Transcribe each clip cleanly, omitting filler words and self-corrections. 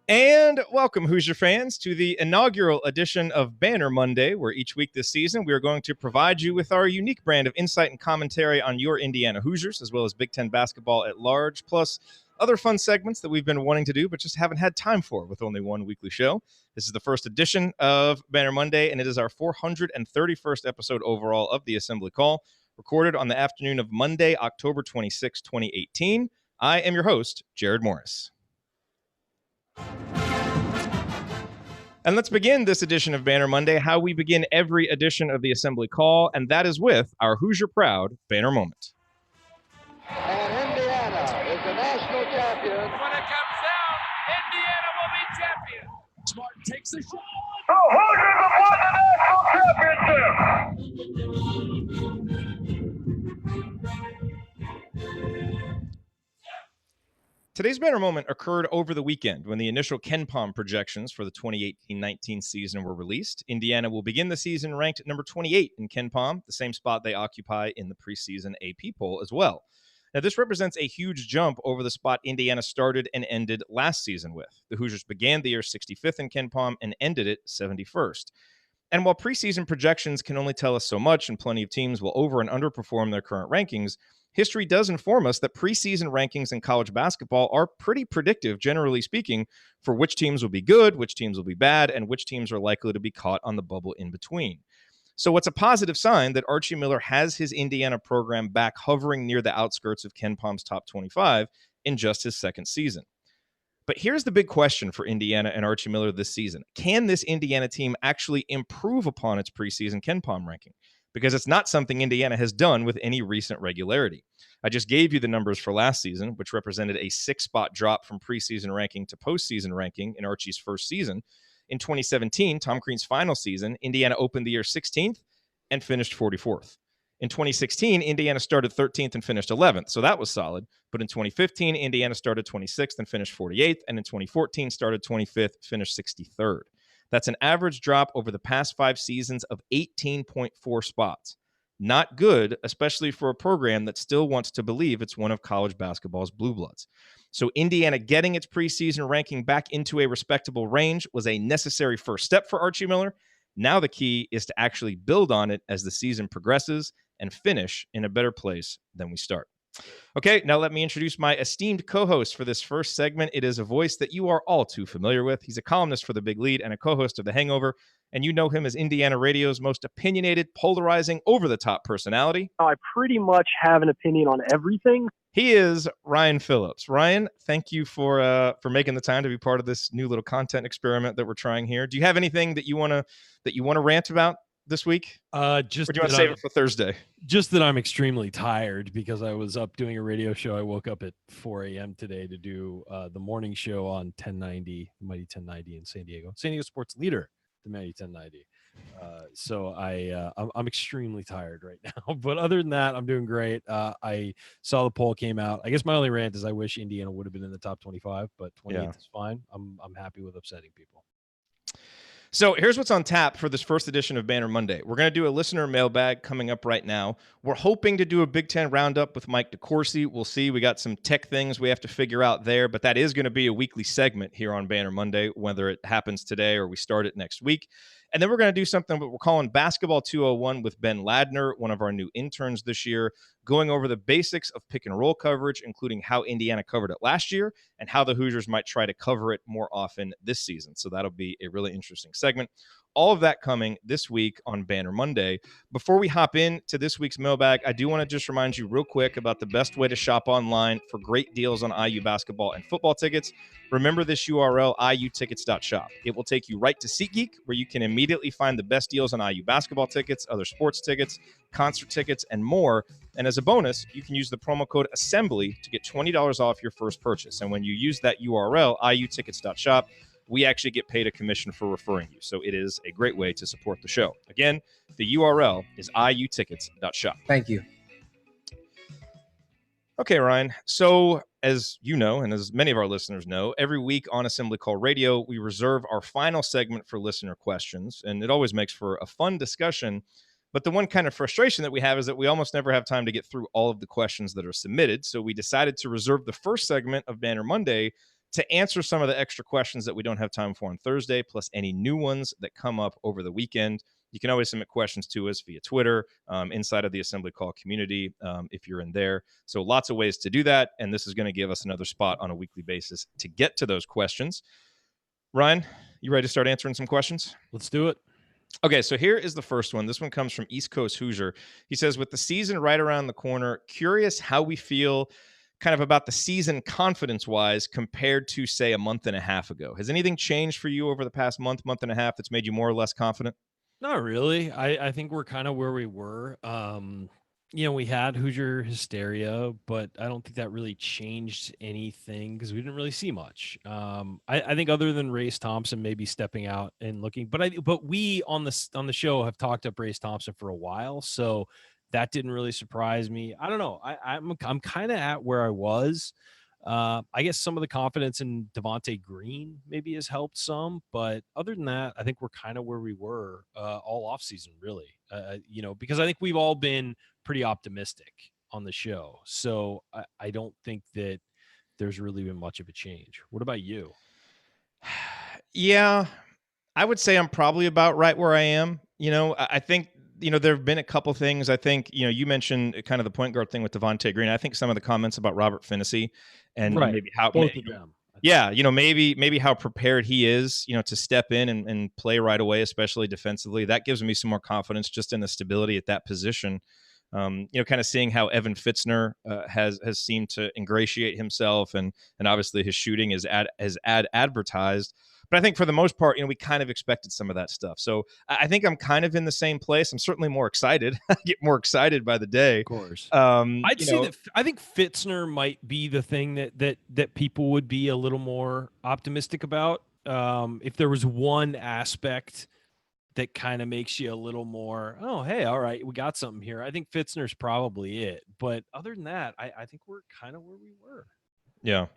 And welcome, Hoosier fans, to the inaugural edition of Banner Monday, where each week this season we are going to provide you with our unique brand of insight and commentary on your Indiana Hoosiers, as well as Big Ten basketball at large, plus other fun segments that we've been wanting to do but just haven't had time for with only one weekly show. This is the first edition of Banner Monday, and it is our 431st episode overall of the Assembly Call, recorded on the afternoon of Monday, October 26, 2018. I am your host, Jerod Morris. And let's begin this edition of Banner Monday how we begin every edition of the Assembly Call, and that is with our Hoosier Proud Banner Moment. And Indiana is the national champion. When it comes down, Indiana will be champion. Smart takes the shot. The Hoosiers have won the national championship. Today's Banner Moment occurred over the weekend when the initial KenPom projections for the 2018-19 season were released. Indiana will begin the season ranked number 28 in KenPom, the same spot they occupy in the preseason AP poll as well. Now, this represents a huge jump over the spot Indiana started and ended last season with. The Hoosiers began the year 65th in KenPom and ended it 71st. And while preseason projections can only tell us so much, and plenty of teams will over and underperform their current rankings, history does inform us that preseason rankings in college basketball are pretty predictive, generally speaking, for which teams will be good, which teams will be bad, and which teams are likely to be caught on the bubble in between. So it's a positive sign that Archie Miller has his Indiana program back hovering near the outskirts of KenPom's top 25 in just his second season. But here's the big question for Indiana and Archie Miller this season. Can this Indiana team actually improve upon its preseason KenPom ranking? Because it's not something Indiana has done with any recent regularity. I just gave you the numbers for last season, which represented a 6-spot drop from preseason ranking to postseason ranking in Archie's first season. In 2017, Tom Crean's final season, Indiana opened the year 16th and finished 44th. In 2016, Indiana started 13th and finished 11th, so that was solid. But in 2015, Indiana started 26th and finished 48th, and in 2014, started 25th, finished 63rd. That's an average drop over the past 5 seasons of 18.4 spots. Not good, especially for a program that still wants to believe it's one of college basketball's blue bloods. So Indiana getting its preseason ranking back into a respectable range was a necessary first step for Archie Miller. Now the key is to actually build on it as the season progresses and finish in a better place than we start. Okay, now let me introduce my esteemed co-host for this first segment. It is a voice that you are all too familiar with. He's a columnist for The Big Lead and a co-host of The Hangover, and you know him as Indiana radio's most opinionated, polarizing, over-the-top personality. I pretty much have an opinion on everything. He is Ryan Phillips. Ryan, thank you for making the time to be part of this new little content experiment that we're trying here. Do you have anything that you want to rant about this week? Just or do you want to save it for Thursday? Just that I'm extremely tired because I was up doing a radio show. I woke up at 4 a.m. today to do the morning show on 1090, the Mighty 1090 in San Diego Sports Leader, the Mighty 1090. So I'm extremely tired right now. But other than that, I'm doing great. I saw the poll came out. I guess my only rant is I wish Indiana would have been in the top 25, but 28th is fine. I'm happy with upsetting people. So here's what's on tap for this first edition of Banner Monday. We're going to do a listener mailbag coming up right now. We're hoping to do a Big Ten Roundup with Mike DeCourcy. We'll see. We got some tech things we have to figure out there, but that is going to be a weekly segment here on Banner Monday, whether it happens today or we start it next week. And then we're going to do something that we're calling Basketball 201 with Ben Ladner, one of our new interns this year, going over the basics of pick and roll coverage, including how Indiana covered it last year and how the Hoosiers might try to cover it more often this season. So that'll be a really interesting segment. All of that coming this week on Banner Monday. Before we hop into this week's mailbag, I do want to just remind you real quick about the best way to shop online for great deals on IU basketball and football tickets. Remember this URL, iutickets.shop. It will take you right to SeatGeek, where you can immediately find the best deals on IU basketball tickets, other sports tickets, concert tickets, and more. And as a bonus, you can use the promo code ASSEMBLY to get $20 off your first purchase. And when you use that URL, iutickets.shop, we actually get paid a commission for referring you. So it is a great way to support the show. Again, the URL is iutickets.shop. Thank you. Okay, Ryan. So as you know, and as many of our listeners know, every week on Assembly Call Radio, we reserve our final segment for listener questions. And it always makes for a fun discussion. But the one kind of frustration that we have is that we almost never have time to get through all of the questions that are submitted. So we decided to reserve the first segment of Banner Monday to answer some of the extra questions that we don't have time for on Thursday, plus any new ones that come up over the weekend. You can always submit questions to us via Twitter, inside of the Assembly Call community, if you're in there. So lots of ways to do that, and this is going to give us another spot on a weekly basis to get to those questions. Ryan, you ready to start answering some questions? Let's do it. Okay, so here is the first one. This one comes from East Coast Hoosier. He says, with the season right around the corner, curious how we feel kind of about the season confidence-wise compared to, say, a month and a half ago. Has anything changed for you over the past month and a half that's made you more or less confident? Not really. I think we're kind of where we were. We had Hoosier hysteria, but I don't think that really changed anything because we didn't really see much. I think other than Race Thompson maybe stepping out and looking, but we on the show have talked up Race Thompson for a while, so that didn't really surprise me. I don't know. I'm kind of at where I was. I guess some of the confidence in Devontae Green maybe has helped some, but other than that, I think we're kind of where we were all offseason, really. Because I think we've all been pretty optimistic on the show. So I don't think that there's really been much of a change. What about you? Yeah, I would say I'm probably about right where I am. I think, there have been a couple things. I think, you mentioned kind of the point guard thing with Devontae Green. I think some of the comments about Robert Finney and maybe how both of them. Yeah, maybe how prepared he is, to step in and play right away, especially defensively. That gives me some more confidence just in the stability at that position. Kind of seeing how Evan Fitzner has seemed to ingratiate himself, and obviously his shooting is advertised. But I think for the most part, we kind of expected some of that stuff. So I think I'm kind of in the same place. I'm certainly more excited. I get more excited by the day. Of course. I'd say that I think Fitzner might be the thing that people would be a little more optimistic about. If there was one aspect that kind of makes you a little more, oh, hey, all right, we got something here. I think Fitzner's probably it. But other than that, I think we're kind of where we were. Yeah.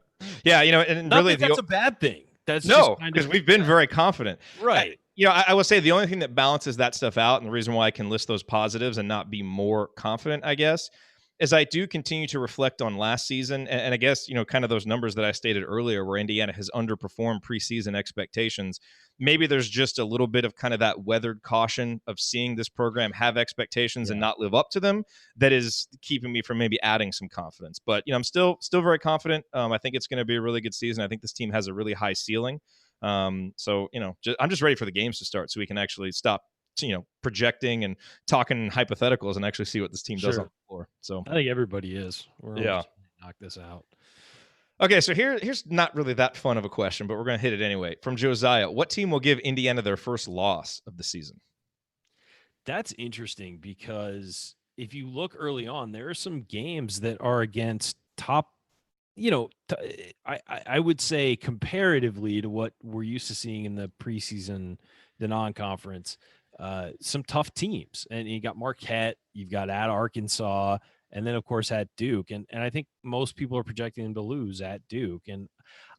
Yeah, and Not really that's a bad thing. That's no, because we've been very confident. Right. I will say the only thing that balances that stuff out, and the reason why I can list those positives and not be more confident, I guess, is I do continue to reflect on last season. And I guess, kind of those numbers that I stated earlier where Indiana has underperformed preseason expectations. Maybe there's just a little bit of kind of that weathered caution of seeing this program have expectations and not live up to them that is keeping me from maybe adding some confidence. But, I'm still very confident. I think it's going to be a really good season. I think this team has a really high ceiling. I'm just ready for the games to start so we can actually stop projecting and talking hypotheticals and actually see what this team does on the floor. So I think everybody is. We're yeah, knock this out. Okay, so here's not really that fun of a question, but we're going to hit it anyway. From Josiah, what team will give Indiana their first loss of the season? That's interesting because if you look early on, there are some games that are against top. I would say comparatively to what we're used to seeing in the preseason, the non-conference. Some tough teams, and you got Marquette, you've got at Arkansas, and then of course at Duke, and I think most people are projecting them to lose at Duke, and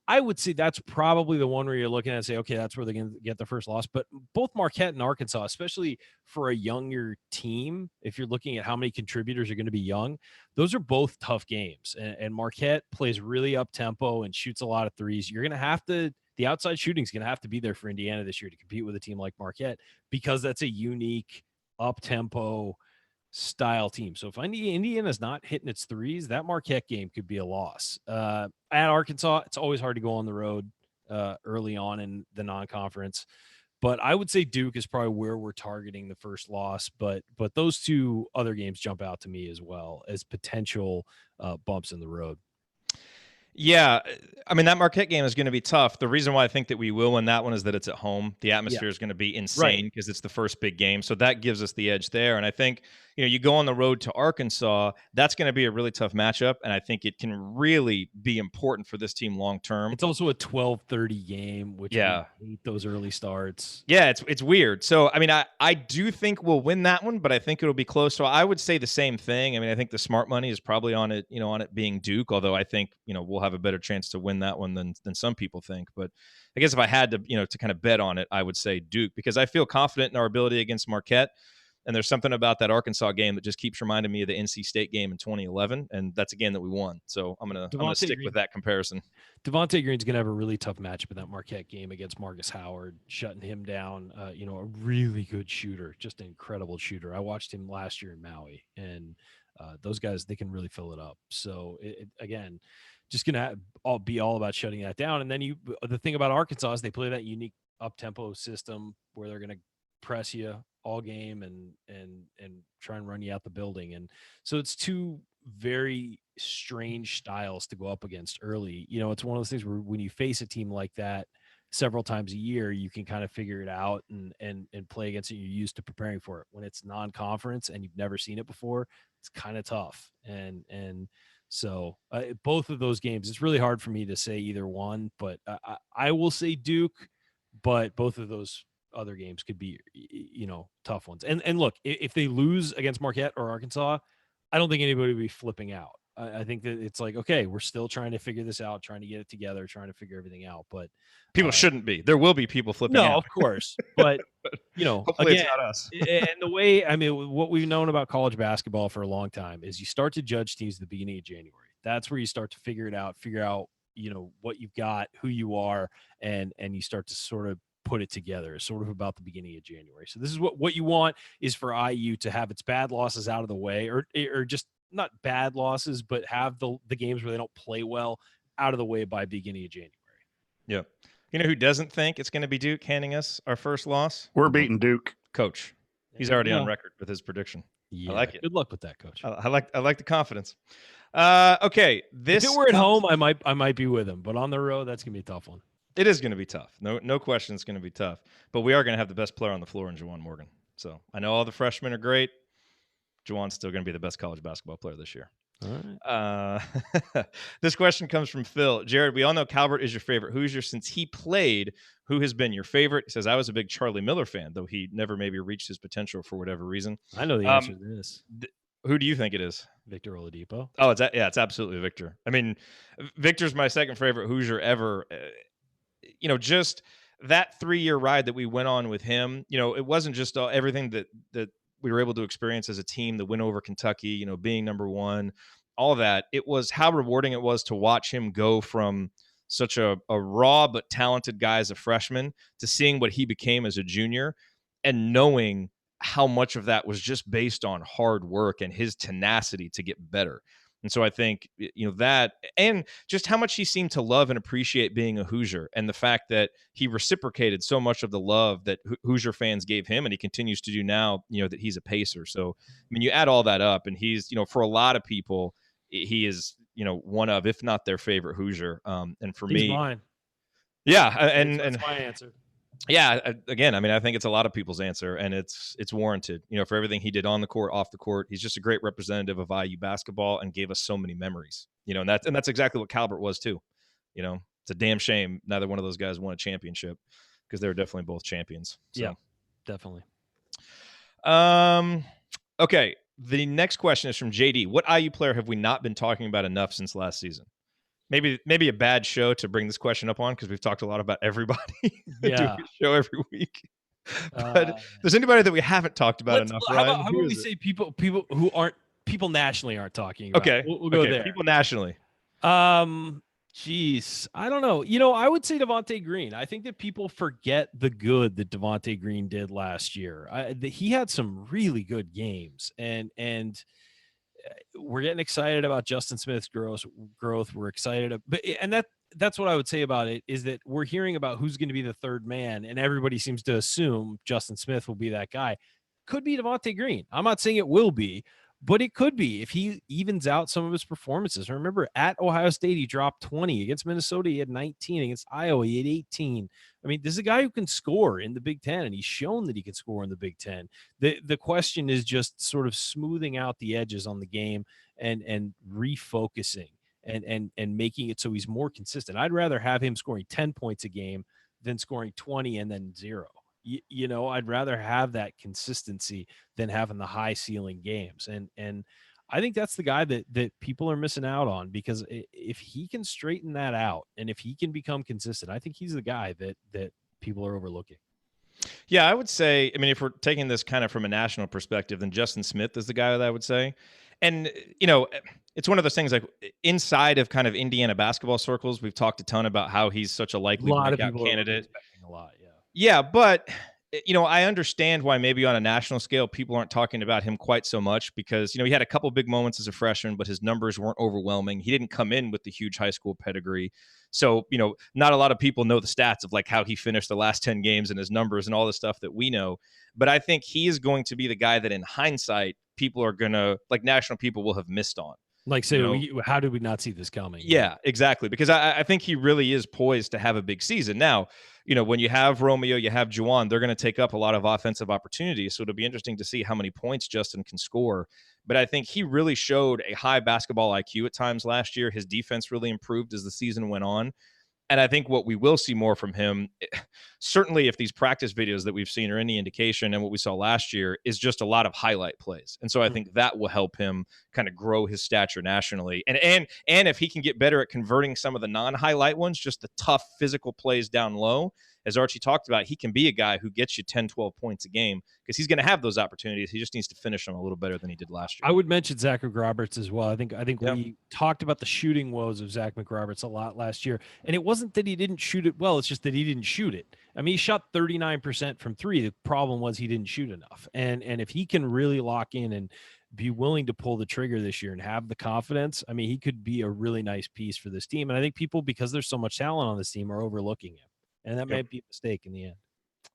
I would say that's probably the one where you're looking at and say, okay, that's where they're going to get the first loss. But both Marquette and Arkansas, especially for a younger team, if you're looking at how many contributors are going to be young, those are both tough games. And Marquette plays really up tempo and shoots a lot of threes. You're going to have to, the outside shooting is going to have to be there for Indiana this year to compete with a team like Marquette, because that's a unique up tempo style team. So if Indiana's not hitting its threes, that Marquette game could be a loss. At Arkansas, it's always hard to go on the road early on in the non-conference. But I would say Duke is probably where we're targeting the first loss. But those two other games jump out to me as well as potential bumps in the road. Yeah, I mean, that Marquette game is going to be tough. The reason why I think that we will win that one is that it's at home. The atmosphere is going to be insane because it's the first big game. So that gives us the edge there. And I think, you go on the road to Arkansas, that's going to be a really tough matchup. And I think it can really be important for this team long term. It's also a 12:30 game, which I hate those early starts. Yeah, it's weird. So, I mean, I do think we'll win that one, but I think it'll be close. So I would say the same thing. I mean, I think the smart money is probably on it, on it being Duke, although I think, we'll have a better chance to win that one than some people think. But I guess if I had to, to kind of bet on it, I would say Duke, because I feel confident in our ability against Marquette. And there's something about that Arkansas game that just keeps reminding me of the NC State game in 2011, and that's a game that we won. So I'm gonna stick with that comparison. Devontae Green's gonna have a really tough matchup in that Marquette game against Marcus Howard, shutting him down. A really good shooter, just an incredible shooter. I watched him last year in Maui, and those guys, they can really fill it up. So again, just gonna be all about shutting that down. And then the thing about Arkansas is they play that unique up tempo system where they're gonna press you all game and try and run you out the building. And so it's two very strange styles to go up against early. It's one of those things where when you face a team like that several times a year, you can kind of figure it out and play against it. You're used to preparing for it. When it's non-conference and you've never seen it before, it's kind of tough. And so both of those games, it's really hard for me to say either one, but I will say Duke, but both of those other games could be, tough ones. And look, if they lose against Marquette or Arkansas, I don't think anybody would be flipping out. I think that it's like, okay, we're still trying to figure this out, trying to get it together, trying to figure everything out. But people shouldn't be. There will be people flipping out. No, of course. But, hopefully again, it's not us. And the way, what we've known about college basketball for a long time is you start to judge teams at the beginning of January. That's where you start to figure out, what you've got, who you are, and you start to sort of put it together, sort of about the beginning of January. So this is what you want is for IU to have its bad losses out of the way, or just not bad losses, but have the games where they don't play well out of the way by beginning of January. Yeah. You know who doesn't think it's going to be Duke handing us our first loss? We're beating Duke. Coach. He's already on record with his prediction. Yeah, I like it. Good luck with that, Coach. I like the confidence. Okay. If it were at home, I might be with him, but on the road, that's going to be a tough one. It is going to be tough. No question it's going to be tough. But we are going to have the best player on the floor in Juwan Morgan. So I know all the freshmen are great. Juwan's still going to be the best college basketball player this year. All right. This question comes from Phil. Jerod, we all know Calbert is your favorite Hoosier. Since he played, who has been your favorite? He says, I was a big Charlie Miller fan, though he never maybe reached his potential for whatever reason. I know the answer to this. Who do you think it is? Victor Oladipo. Oh, it's absolutely Victor. I mean, Victor's my second favorite Hoosier ever. Just that 3-year ride that we went on with him, it wasn't just everything that we were able to experience as a team, the win over Kentucky, being number one, all of that. It was how rewarding it was to watch him go from such a raw but talented guy as a freshman to seeing what he became as a junior and knowing how much of that was just based on hard work and his tenacity to get better. And so I think, that and just how much he seemed to love and appreciate being a Hoosier and the fact that he reciprocated so much of the love that Hoosier fans gave him and he continues to do now, that he's a Pacer. So, I mean, you add all that up and he's, for a lot of people, he is, one of, if not their favorite Hoosier. And for He's me, mine. Yeah. That's my answer. Yeah, again, I mean, I think it's a lot of people's answer, and it's warranted. For everything he did on the court, off the court, he's just a great representative of IU basketball, and gave us so many memories. And that's exactly what Calbert was too. It's a damn shame neither one of those guys won a championship because they were definitely both champions. So. Yeah, definitely. Okay, the next question is from JD. What IU player have we not been talking about enough since last season? Maybe a bad show to bring this question up on because we've talked a lot about everybody. Yeah. Doing a show every week. But if there's anybody that we haven't talked about enough, how Ryan, about we say people who aren't people nationally aren't talking about? Okay, We'll go there. People nationally. Geez, I don't know. I would say Devontae Green. I think that people forget the good that Devontae Green did last year. He had some really good games, and we're getting excited about Justin Smith's growth. We're excited, and that's what I would say about it is that we're hearing about who's going to be the third man, and everybody seems to assume Justin Smith will be that guy. Could be Devontae Green. I'm not saying it will be, but it could be if he evens out some of his performances. Remember, at Ohio State, he dropped 20. Against Minnesota, he had 19. Against Iowa, he had 18. I mean, this is a guy who can score in the Big Ten, and he's shown that he can score in the Big Ten. The question is just sort of smoothing out the edges on the game and refocusing and making it so he's more consistent. I'd rather have him scoring 10 points a game than scoring 20 and then 0. I'd rather have that consistency than having the high ceiling games. And I think that's the guy that people are missing out on, because if he can straighten that out and if he can become consistent, I think he's the guy that people are overlooking. Yeah, I would say, I mean, if we're taking this kind of from a national perspective, then Justin Smith is the guy that I would say. And, it's one of those things like inside of kind of Indiana basketball circles, we've talked a ton about how he's such a A likely lot of breakout people are really candidate. expecting a lot. Yeah. Yeah, but I understand why maybe on a national scale people aren't talking about him quite so much because he had a couple big moments as a freshman, but his numbers weren't overwhelming. He didn't come in with the huge high school pedigree, so not a lot of people know the stats of like how he finished the last 10 games and his numbers and all the stuff that we know. But I think he is going to be the guy that in hindsight people are gonna like national people will have missed on. Like, say, how did we not see this coming? Yeah, exactly. Because I think he really is poised to have a big season. Now, when you have Romeo, you have Juwan, they're going to take up a lot of offensive opportunities. So it'll be interesting to see how many points Justin can score. But I think he really showed a high basketball IQ at times last year. His defense really improved as the season went on. And I think what we will see more from him, certainly if these practice videos that we've seen are any indication, and what we saw last year is just a lot of highlight plays. And so I think that will help him kind of grow his stature nationally. And if he can get better at converting some of the non-highlight ones, just the tough physical plays down low, as Archie talked about, he can be a guy who gets you 10, 12 points a game because he's going to have those opportunities. He just needs to finish them a little better than he did last year. I would mention Zach McRoberts as well. I think we talked about the shooting woes of Zach McRoberts a lot last year. And it wasn't that he didn't shoot it well. It's just that he didn't shoot it. I mean, he shot 39% from three. The problem was he didn't shoot enough. And if he can really lock in and be willing to pull the trigger this year and have the confidence, I mean, he could be a really nice piece for this team. And I think people, because there's so much talent on this team, are overlooking him. And that might be a mistake in the end.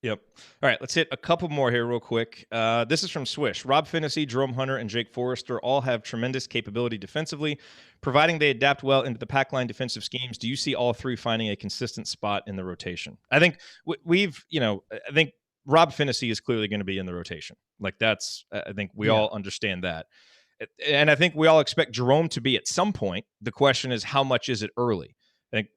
Yep. All right, let's hit a couple more here real quick. This is from Swish. Rob Finney, Jerome Hunter, and Jake Forrester all have tremendous capability defensively, providing they adapt well into the pack line defensive schemes. Do you see all three finding a consistent spot in the rotation? I think I think Rob Finney is clearly going to be in the rotation. Like that's, I think we all understand that. And I think we all expect Jerome to be at some point. The question is, how much is it early? I think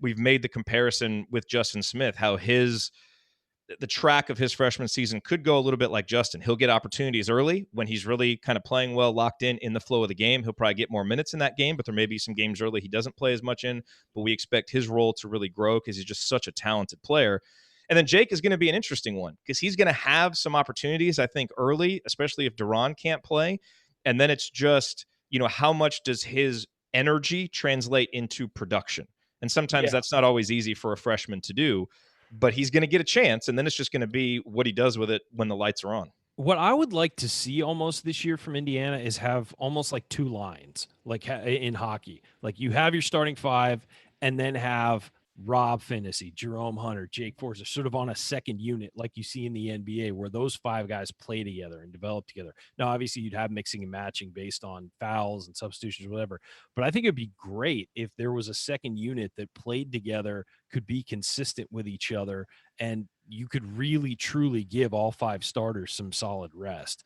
we've made the comparison with Justin Smith, how the track of his freshman season could go a little bit like Justin. He'll get opportunities early when he's really kind of playing well, locked in the flow of the game. He'll probably get more minutes in that game, but there may be some games early he doesn't play as much in, but we expect his role to really grow because he's just such a talented player. And then Jake is going to be an interesting one because he's going to have some opportunities, I think, early, especially if Duran can't play. And then it's just, how much does his energy translate into production? And sometimes that's not always easy for a freshman to do, but he's going to get a chance. And then it's just going to be what he does with it when the lights are on. What I would like to see almost this year from Indiana is have almost like two lines, like in hockey. Like you have your starting five and then have Rob Finney, Jerome Hunter, Jake Forrester, sort of on a second unit like you see in the NBA where those five guys play together and develop together. Now, obviously, you'd have mixing and matching based on fouls and substitutions or whatever, but I think it'd be great if there was a second unit that played together, could be consistent with each other, and you could really, truly give all five starters some solid rest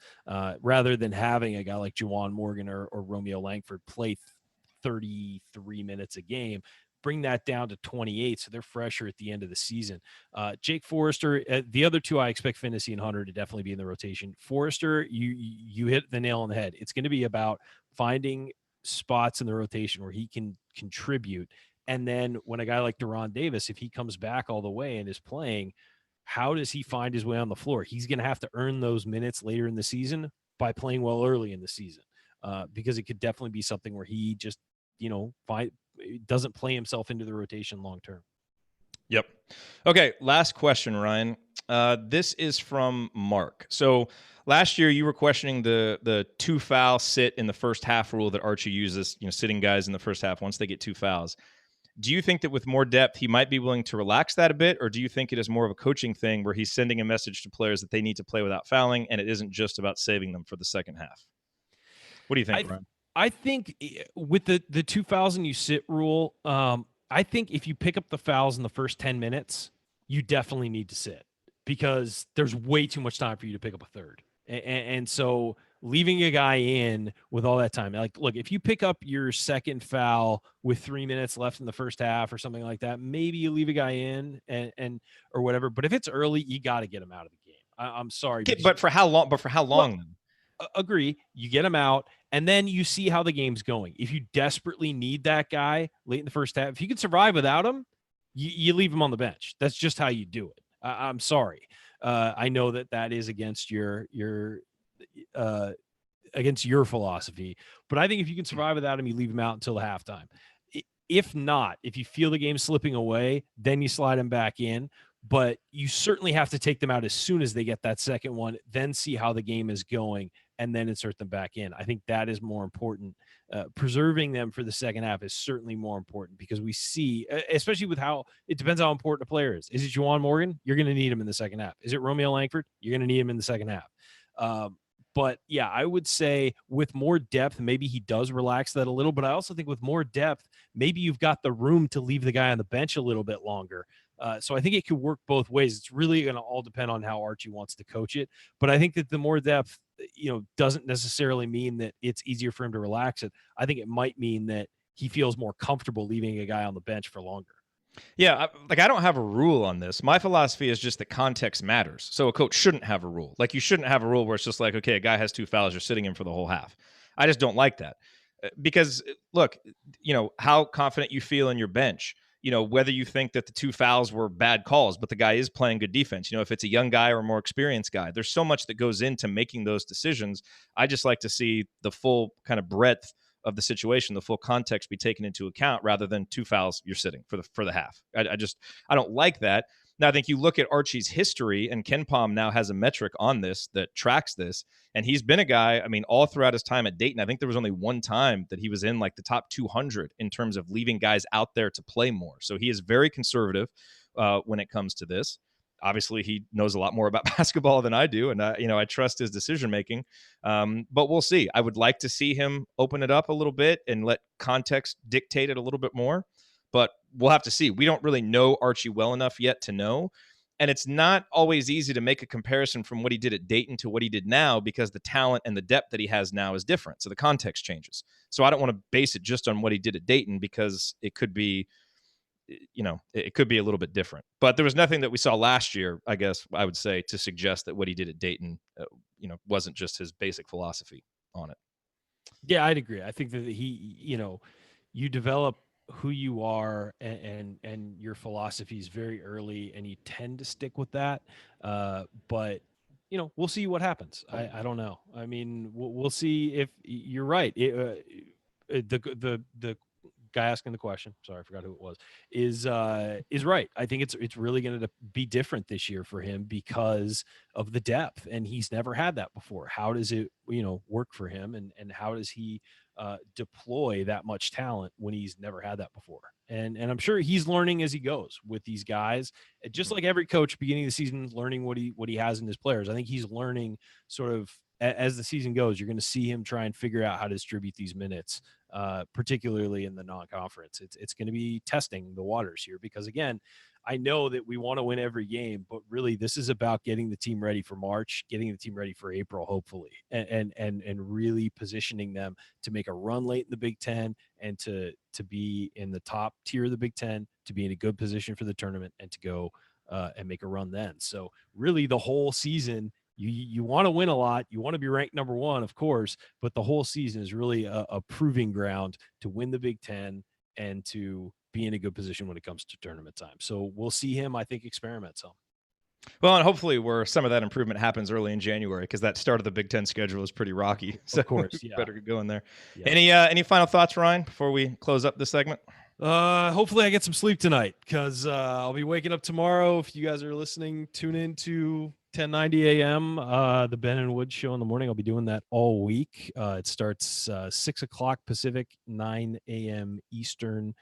rather than having a guy like Juwan Morgan or Romeo Langford play 33 minutes a game. Bring that down to 28 so they're fresher at the end of the season. Jake Forrester, the other two I expect Finney and Hunter to definitely be in the rotation. Forrester, you hit the nail on the head. It's going to be about finding spots in the rotation where he can contribute. And then when a guy like Duran Davis, if he comes back all the way and is playing, how does he find his way on the floor? He's going to have to earn those minutes later in the season by playing well early in the season because it could definitely be something where he just, doesn't play himself into the rotation long term. Yep. Okay, last question, Ryan. This is from Mark. So last year you were questioning the 2 foul sit in the first half rule that Archie uses, sitting guys in the first half once they get 2 fouls. Do you think that with more depth he might be willing to relax that a bit, or do you think it is more of a coaching thing where he's sending a message to players that they need to play without fouling and it isn't just about saving them for the second half? What do you think, Ryan? I think with the 2 fouls and you sit rule, I think if you pick up the fouls in the first 10 minutes, you definitely need to sit because there's way too much time for you to pick up a third. And so leaving a guy in with all that time, like, look, if you pick up your second foul with 3 minutes left in the first half or something like that, maybe you leave a guy in and or whatever. But if it's early, you got to get him out of the game. I'm sorry. But for how long? Well, agree. You get him out, and then you see how the game's going. If you desperately need that guy late in the first half, if you can survive without him, you leave him on the bench. That's just how you do it. I'm sorry. I know that is against against your philosophy, but I think if you can survive without him, you leave him out until the halftime. If not, if you feel the game slipping away, then you slide him back in. But you certainly have to take them out as soon as they get that second one, then see how the game is going, and then insert them back in. I think that is more important. Preserving them for the second half is certainly more important because we see, especially with how it depends how important a player is. Is it Juwan Morgan? You're going to need him in the second half. Is it Romeo Langford? You're going to need him in the second half. But yeah, I would say with more depth, maybe he does relax that a little. But I also think with more depth, maybe you've got the room to leave the guy on the bench a little bit longer. So I think it could work both ways. It's really going to all depend on how Archie wants to coach it. But I think that the more depth, doesn't necessarily mean that it's easier for him to relax it. I think it might mean that he feels more comfortable leaving a guy on the bench for longer. Yeah, I don't have a rule on this. My philosophy is just that context matters. So a coach shouldn't have a rule. Like, you shouldn't have a rule where it's just like, okay, a guy has 2 fouls, you're sitting him for the whole half. I just don't like that. Because, look, how confident you feel in your bench, whether you think that the 2 fouls were bad calls, but the guy is playing good defense, if it's a young guy or a more experienced guy, there's so much that goes into making those decisions. I just like to see the full kind of breadth of the situation, the full context be taken into account rather than 2 fouls, you're sitting for the half. I don't like that. Now, I think you look at Archie's history, and KenPom now has a metric on this that tracks this. And he's been a guy, all throughout his time at Dayton, I think there was only one time that he was in like the top 200 in terms of leaving guys out there to play more. So he is very conservative when it comes to this. Obviously, he knows a lot more about basketball than I do, and I trust his decision-making. But we'll see. I would like to see him open it up a little bit and let context dictate it a little bit more. But we'll have to see. We don't really know Archie well enough yet to know. And it's not always easy to make a comparison from what he did at Dayton to what he did now because the talent and the depth that he has now is different. So the context changes. So I don't want to base it just on what he did at Dayton because it could be, it could be a little bit different. But there was nothing that we saw last year, I guess I would say, to suggest that what he did at Dayton, wasn't just his basic philosophy on it. Yeah, I'd agree. I think that you develop who you are and your philosophies very early, and you tend to stick with that. But we'll see what happens. I don't know. We'll see if you're right. The guy asking the question, sorry, I forgot who it was, is right. I think it's really going to be different this year for him because of the depth, and he's never had that before. How does it work for him, and how does he deploy that much talent when he's never had that before? And I'm sure he's learning as he goes with these guys, just like every coach beginning of the season learning what he has in his players. I think he's learning sort of as the season goes. You're going to see him try and figure out how to distribute these minutes, particularly in the non-conference. It's going to be testing the waters here because, again, I know that we want to win every game, but really this is about getting the team ready for March, getting the team ready for April, hopefully, and really positioning them to make a run late in the Big Ten and to be in the top tier of the Big Ten, to be in a good position for the tournament, and to go and make a run then. So really the whole season, you want to win a lot. You want to be ranked number 1, of course, but the whole season is really a proving ground to win the Big Ten and to be in a good position when it comes to tournament time. So we'll see him, I think, experiment some. Well, and hopefully where some of that improvement happens early in January, because that start of the Big Ten schedule is pretty rocky. So of course, yeah. Better get going there. Yeah. Any final thoughts, Ryan, before we close up this segment? Hopefully I get some sleep tonight because I'll be waking up tomorrow. If you guys are listening, tune in to 10:90 a.m. The Ben and Wood show in the morning. I'll be doing that all week. It starts 6 o'clock Pacific, 9 a.m. Eastern.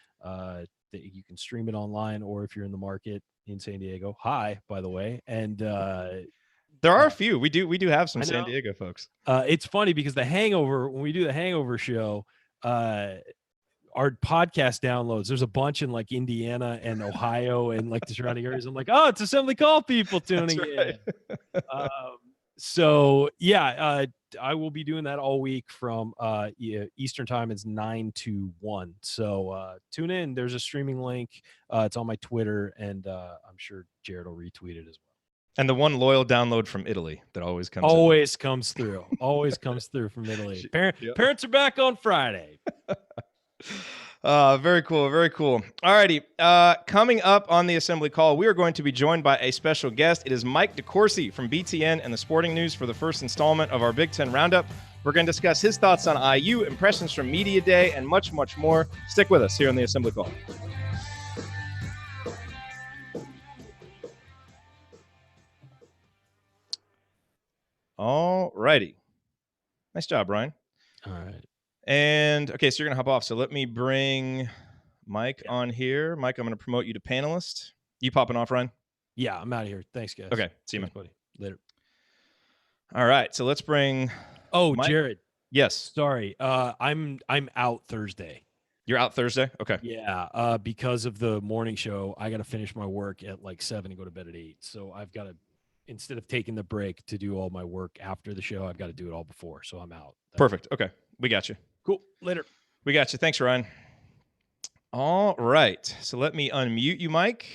You can stream it online, or if you're in the market in San Diego, hi, by the way. And there are a few. We do have some San Diego folks. It's funny because when we do the Hangover show, our podcast downloads, there's a bunch in like Indiana and Ohio and like the surrounding areas. I'm like, oh, it's Assembly Call people tuning in. So yeah, I will be doing that all week from Eastern time. It's 9 to 1. So tune in. There's a streaming link. It's on my Twitter, and I'm sure Jerod will retweet it as well. And the one loyal download from Italy that always comes through from Italy. Parents are back on Friday. Very cool. Very cool. All righty. Coming up on the assembly call, we are going to be joined by a special guest. It is Mike DeCourcy from BTN and the Sporting News for the first installment of our Big Ten Roundup. We're going to discuss his thoughts on IU, impressions from Media Day, and much, much more. Stick with us here on the assembly call. All righty. Nice job, Ryan. All right. And okay, so you're going to hop off. So let me bring Mike on here. Mike, I'm going to promote you to panelist. You popping off, Ryan? Yeah, I'm out of here. Thanks, guys. Okay. See you, man. buddy. Later. All right. So let's bring. Oh, Mike? Jerod. Yes. Sorry. I'm out Thursday. You're out Thursday? Okay. Yeah. Because of the morning show, I got to finish my work at like 7 and go to bed at 8. So I've got to, instead of taking the break to do all my work after the show, I've got to do it all before. So I'm out. Perfect. Okay. We got you. Cool. Later. We got you. Thanks, Ryan. All right. So let me unmute you, Mike.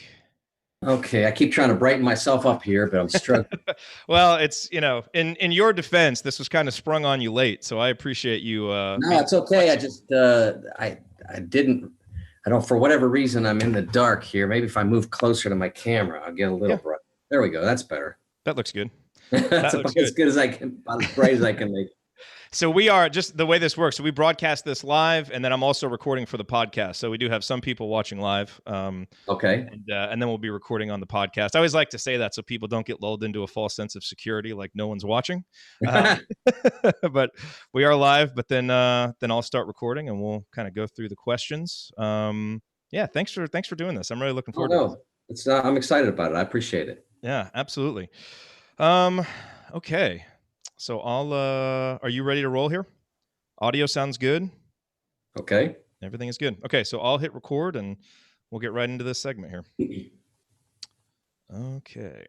Okay. I keep trying to brighten myself up here, but I'm struggling. Well, it's, in your defense, this was kind of sprung on you late. So I appreciate you. No, it's okay. I just, I don't, for whatever reason, I'm in the dark here. Maybe if I move closer to my camera, I'll get a little bright. There we go. That's better. That looks good. That's about as good as I can, about as bright as I can make. So we are, just the way this works, so we broadcast this live, and then I'm also recording for the podcast. So we do have some people watching live. Okay. And then we'll be recording on the podcast. I always like to say that so people don't get lulled into a false sense of security, like no one's watching. But we are live, but then I'll start recording, and we'll kind of go through the questions. Yeah, thanks for doing this. I'm really looking forward to it. I'm excited about it. I appreciate it. Yeah, absolutely. Okay. So are you ready to roll here? Audio sounds good. Okay. Everything is good. Okay. So I'll hit record and we'll get right into this segment here. Okay.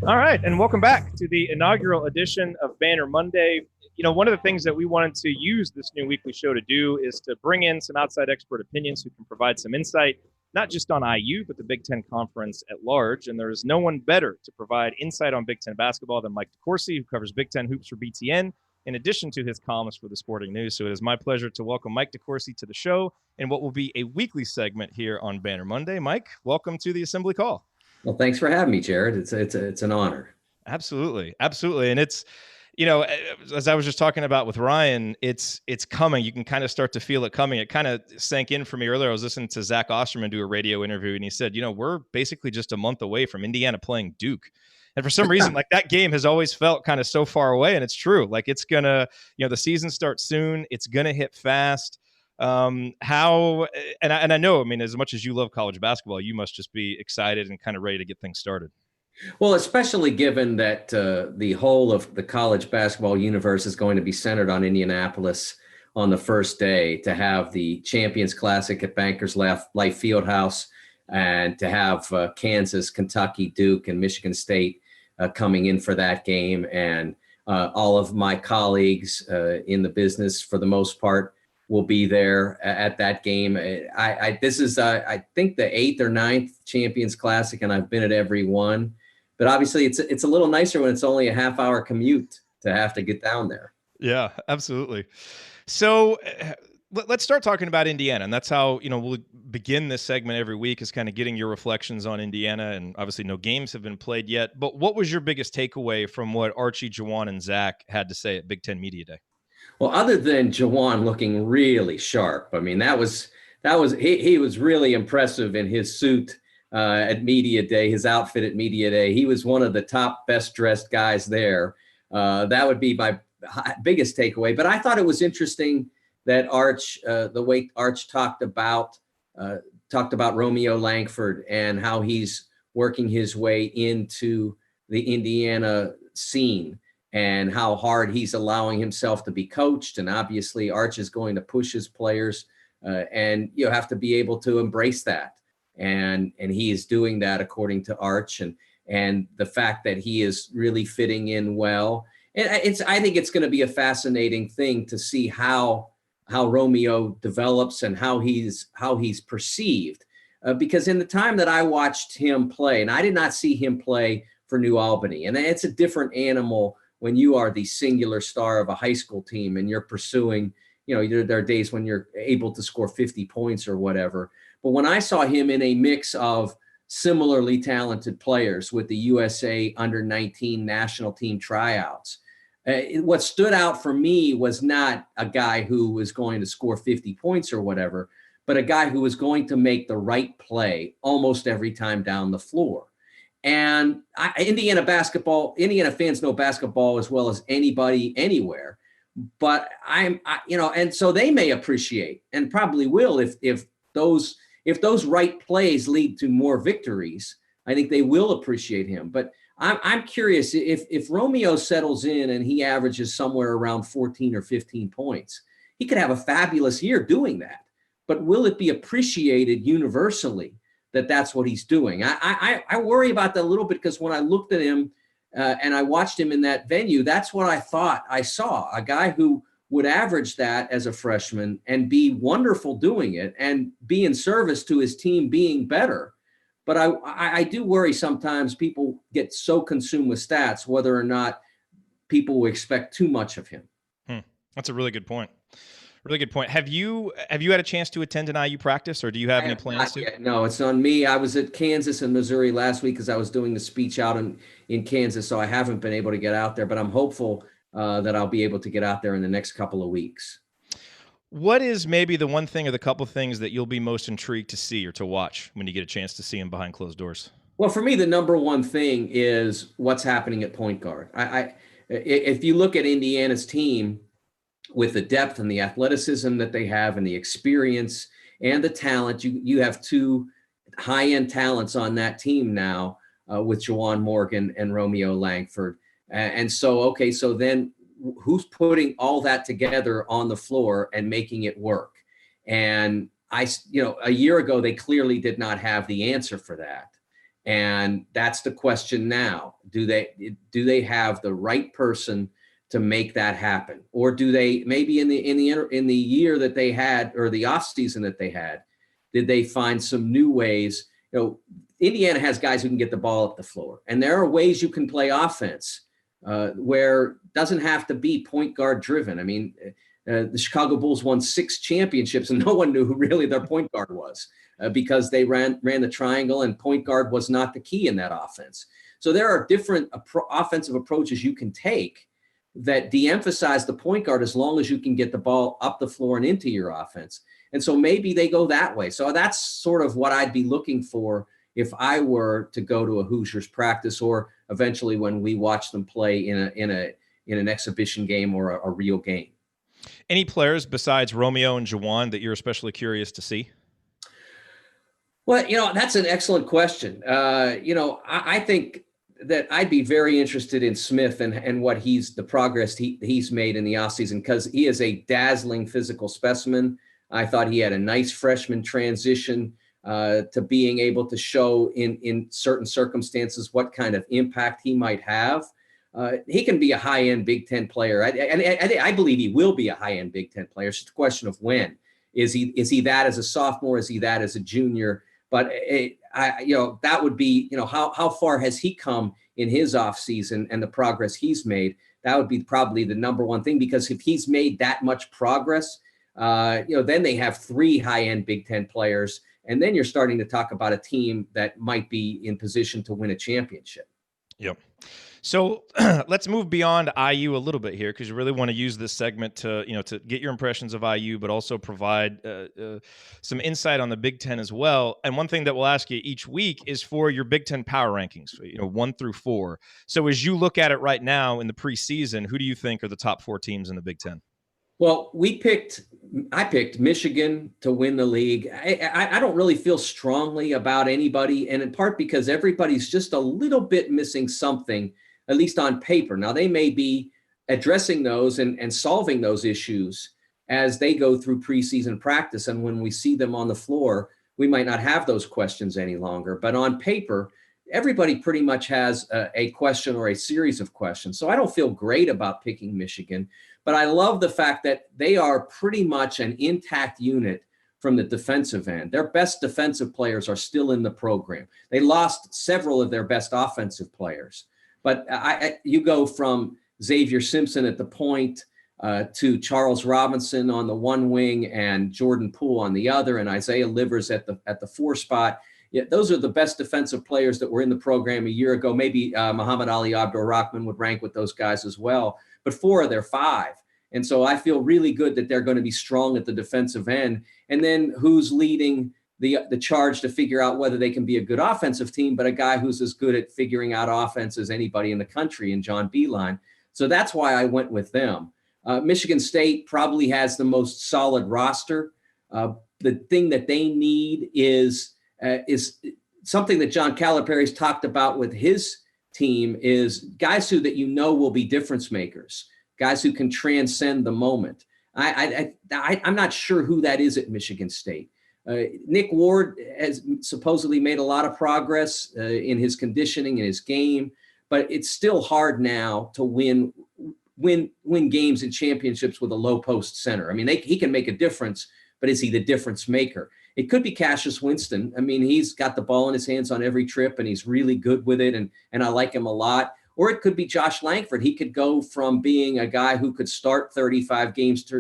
All right. And welcome back to the inaugural edition of Banner Monday. One of the things that we wanted to use this new weekly show to do is to bring in some outside expert opinions who can provide some insight, not just on IU, but the Big Ten Conference at large. And there is no one better to provide insight on Big Ten basketball than Mike DeCourcy, who covers Big Ten hoops for BTN, in addition to his columns for the Sporting News. So it is my pleasure to welcome Mike DeCourcy to the show in what will be a weekly segment here on Banner Monday. Mike, welcome to the Assembly Call. Well, thanks for having me, Jerod. It's an honor. Absolutely. Absolutely. And it's, as I was just talking about with Ryan, it's coming. You can kind of start to feel it coming. It kind of sank in for me earlier. I was listening to Zach Osterman do a radio interview, and he said, we're basically just a month away from Indiana playing Duke. And for some reason, like that game has always felt kind of so far away. And it's true. Like it's going to, the season starts soon. It's going to hit fast. And I know, as much as you love college basketball, you must just be excited and kind of ready to get things started. Well, especially given that the whole of the college basketball universe is going to be centered on Indianapolis on the first day, to have the Champions Classic at Bankers Life Fieldhouse, and to have Kansas, Kentucky, Duke, and Michigan State coming in for that game. And all of my colleagues in the business, for the most part, will be there at that game. This is, I think, the 8th or 9th Champions Classic, and I've been at every one. But obviously, it's a little nicer when it's only a half-hour commute to have to get down there. Yeah, absolutely. So let's start talking about Indiana, and that's how we'll begin this segment every week, is kind of getting your reflections on Indiana. And obviously, no games have been played yet. But what was your biggest takeaway from what Archie, Jawan, and Zach had to say at Big Ten Media Day? Well, other than Jawan looking really sharp, he was really impressive in his suit at Media Day, his outfit at Media Day. He was one of the top best dressed guys there. That would be my biggest takeaway. But I thought it was interesting that Arch, the way Arch talked about Romeo Langford and how he's working his way into the Indiana scene, and how hard he's allowing himself to be coached. And obviously Arch is going to push his players, and you have to be able to embrace that. And he is doing that, according to Arch, and the fact that he is really fitting in well. And I think it's going to be a fascinating thing to see how Romeo develops and how he's perceived. because in the time that I watched him play, and I did not see him play for New Albany, and it's a different animal when you are the singular star of a high school team and you're pursuing, there are days when you're able to score 50 points or whatever. But when I saw him in a mix of similarly talented players with the USA under-19 national team tryouts, what stood out for me was not a guy who was going to score 50 points or whatever, but a guy who was going to make the right play almost every time down the floor. And Indiana fans know basketball as well as anybody anywhere. But and so they may appreciate, and probably will, if those right plays lead to more victories, I think they will appreciate him. But I'm curious if Romeo settles in and he averages somewhere around 14 or 15 points, he could have a fabulous year doing that. But will it be appreciated universally that that's what he's doing? I worry about that a little bit, because when I looked at him and I watched him in that venue, that's what I thought I saw, a guy who would average that as a freshman and be wonderful doing it and be in service to his team being better. But I do worry sometimes people get so consumed with stats, whether or not people will expect too much of him. That's a really good point. Really good point. Have you had a chance to attend an IU practice, or do you have any plans to? Yet. No, it's on me. I was at Kansas and Missouri last week because I was doing the speech out in Kansas, so I haven't been able to get out there, but I'm hopeful that I'll be able to get out there in the next couple of weeks. What is maybe the one thing or the couple things that you'll be most intrigued to see or to watch when you get a chance to see him behind closed doors? Well, for me, the number one thing is what's happening at point guard. If you look at Indiana's team, with the depth and the athleticism that they have and the experience and the talent, you have two high-end talents on that team now with Juwan Morgan and Romeo Langford. And so then who's putting all that together on the floor and making it work? And a year ago, they clearly did not have the answer for that. And that's the question now. Do they have the right person to make that happen? Or do they, maybe in the year that they had, or the offseason that they had, did they find some new ways? Indiana has guys who can get the ball up the floor, and there are ways you can play offense where it doesn't have to be point guard driven. I mean, the Chicago Bulls won 6 championships and no one knew who really their point guard was because they ran the triangle, and point guard was not the key in that offense. So there are different offensive approaches you can take that de-emphasize the point guard as long as you can get the ball up the floor and into your offense. And so maybe they go that way. So that's sort of what I'd be looking for if I were to go to a Hoosiers practice, or eventually when we watch them play in an exhibition game or a real game. Any players besides Romeo and Juwan that you're especially curious to see? Well, that's an excellent question. I think that I'd be very interested in Smith and what the progress he's made in the offseason, because he is a dazzling physical specimen. I thought he had a nice freshman transition to being able to show in certain circumstances what kind of impact he might have. He can be a high-end Big Ten player. I believe he will be a high-end Big Ten player. It's just a question of when. Is he that as a sophomore? Is he that as a junior? But that would be, how far has he come in his offseason and the progress he's made? That would be probably the number one thing, because if he's made that much progress, then they have 3 high-end Big Ten players, and then you're starting to talk about a team that might be in position to win a championship. Yep. So let's move beyond IU a little bit here, because you really want to use this segment to get your impressions of IU, but also provide some insight on the Big Ten as well. And one thing that we'll ask you each week is for your Big Ten power rankings, 1 through 4. So as you look at it right now in the preseason, who do you think are the top 4 teams in the Big Ten? Well, I picked Michigan to win the league. I don't really feel strongly about anybody, and in part because everybody's just a little bit missing something, at least on paper. Now, they may be addressing those and solving those issues as they go through preseason practice. And when we see them on the floor, we might not have those questions any longer. But on paper, everybody pretty much has a question or a series of questions. So I don't feel great about picking Michigan, but I love the fact that they are pretty much an intact unit from the defensive end. Their best defensive players are still in the program. They lost several of their best offensive players. But you go from Xavier Simpson at the point to Charles Robinson on the one wing and Jordan Poole on the other, and Isaiah Livers at the 4 spot. Yeah, those are the best defensive players that were in the program a year ago. Maybe Muhammad Ali Abdur-Rahman would rank with those guys as well. But 4 of their 5. And so I feel really good that they're going to be strong at the defensive end. And then who's leading the charge to figure out whether they can be a good offensive team, but a guy who's as good at figuring out offense as anybody in the country, in John Beilein. So that's why I went with them. Michigan State probably has the most solid roster. The thing that they need is something that John Calipari's talked about with his team, is guys who that will be difference makers, guys who can transcend the moment. I'm not sure who that is at Michigan State. Nick Ward has supposedly made a lot of progress in his conditioning and his game, but it's still hard now to win games and championships with a low post center. I mean, he can make a difference, but is he the difference maker? It could be Cassius Winston. I mean, he's got the ball in his hands on every trip, and he's really good with it, and I like him a lot. Or it could be Josh Langford. He could go from being a guy who could start 35 games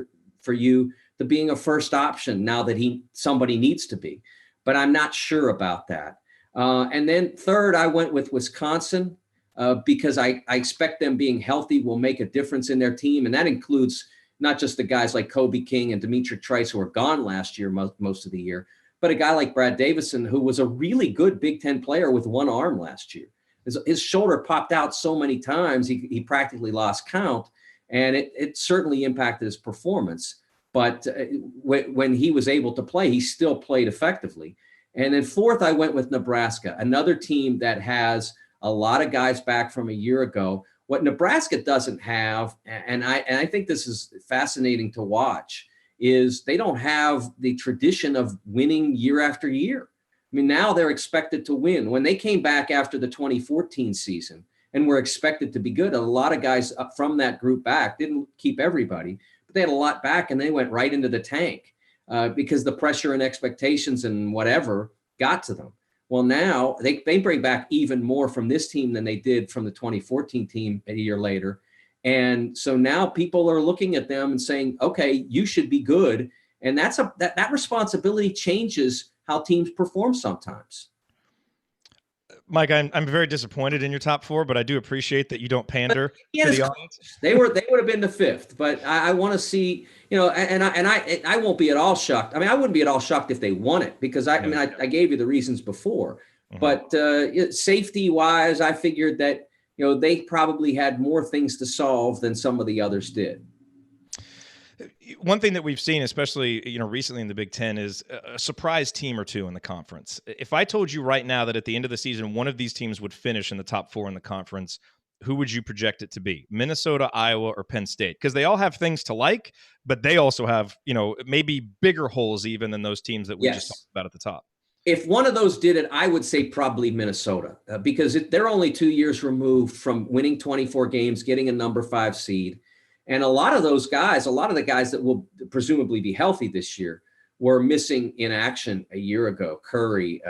for you to being a first option now that somebody needs to be. But I'm not sure about that. And then third, I went with Wisconsin because I expect them being healthy will make a difference in their team. And that includes not just the guys like Kobe King and Demetric Trice, who were gone last year, most of the year, but a guy like Brad Davison, who was a really good Big Ten player with one arm last year. His shoulder popped out so many times, he practically lost count, and it certainly impacted his performance. But when he was able to play, he still played effectively. And then fourth, I went with Nebraska, another team that has a lot of guys back from a year ago. What Nebraska doesn't have, and I think this is fascinating to watch, is they don't have the tradition of winning year after year. I mean, now they're expected to win. When they came back after the 2014 season and were expected to be good, a lot of guys from that group back, didn't keep everybody, but they had a lot back, and they went right into the tank because the pressure and expectations and whatever got to them. Well, now they bring back even more from this team than they did from the 2014 team a year later. And so now people are looking at them and saying, okay, you should be good. And that responsibility changes how teams perform sometimes. Mike, I'm very disappointed in your top 4, but I do appreciate that you don't pander to the audience. They would have been the 5th, but I want to see, and I won't be at all shocked. I mean, I wouldn't be at all shocked if they won it, because I gave you the reasons before. Mm-hmm. But safety wise, I figured that they probably had more things to solve than some of the others did. One thing that we've seen, especially recently in the Big Ten, is a surprise team or two in the conference. If I told you right now that at the end of the season, one of these teams would finish in the top 4 in the conference, who would you project it to be? Minnesota, Iowa, or Penn State? Because they all have things to like, but they also have, maybe bigger holes even than those teams that we just talked about at the top. If one of those did it, I would say probably Minnesota, because they're only 2 years removed from winning 24 games, getting a number 5 seed. And a lot of the guys that will presumably be healthy this year were missing in action a year ago. Curry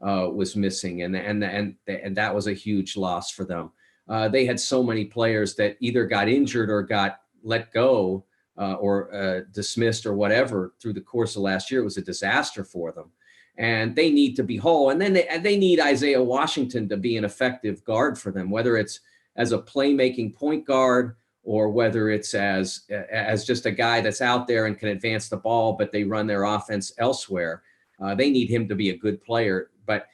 was missing, and that was a huge loss for them. They had so many players that either got injured or got let go or dismissed or whatever through the course of last year. It was a disaster for them. And they need to be whole. And then they need Isaiah Washington to be an effective guard for them, whether it's as a playmaking point guard or whether it's as just a guy that's out there and can advance the ball, but they run their offense elsewhere. They need him to be a good player, but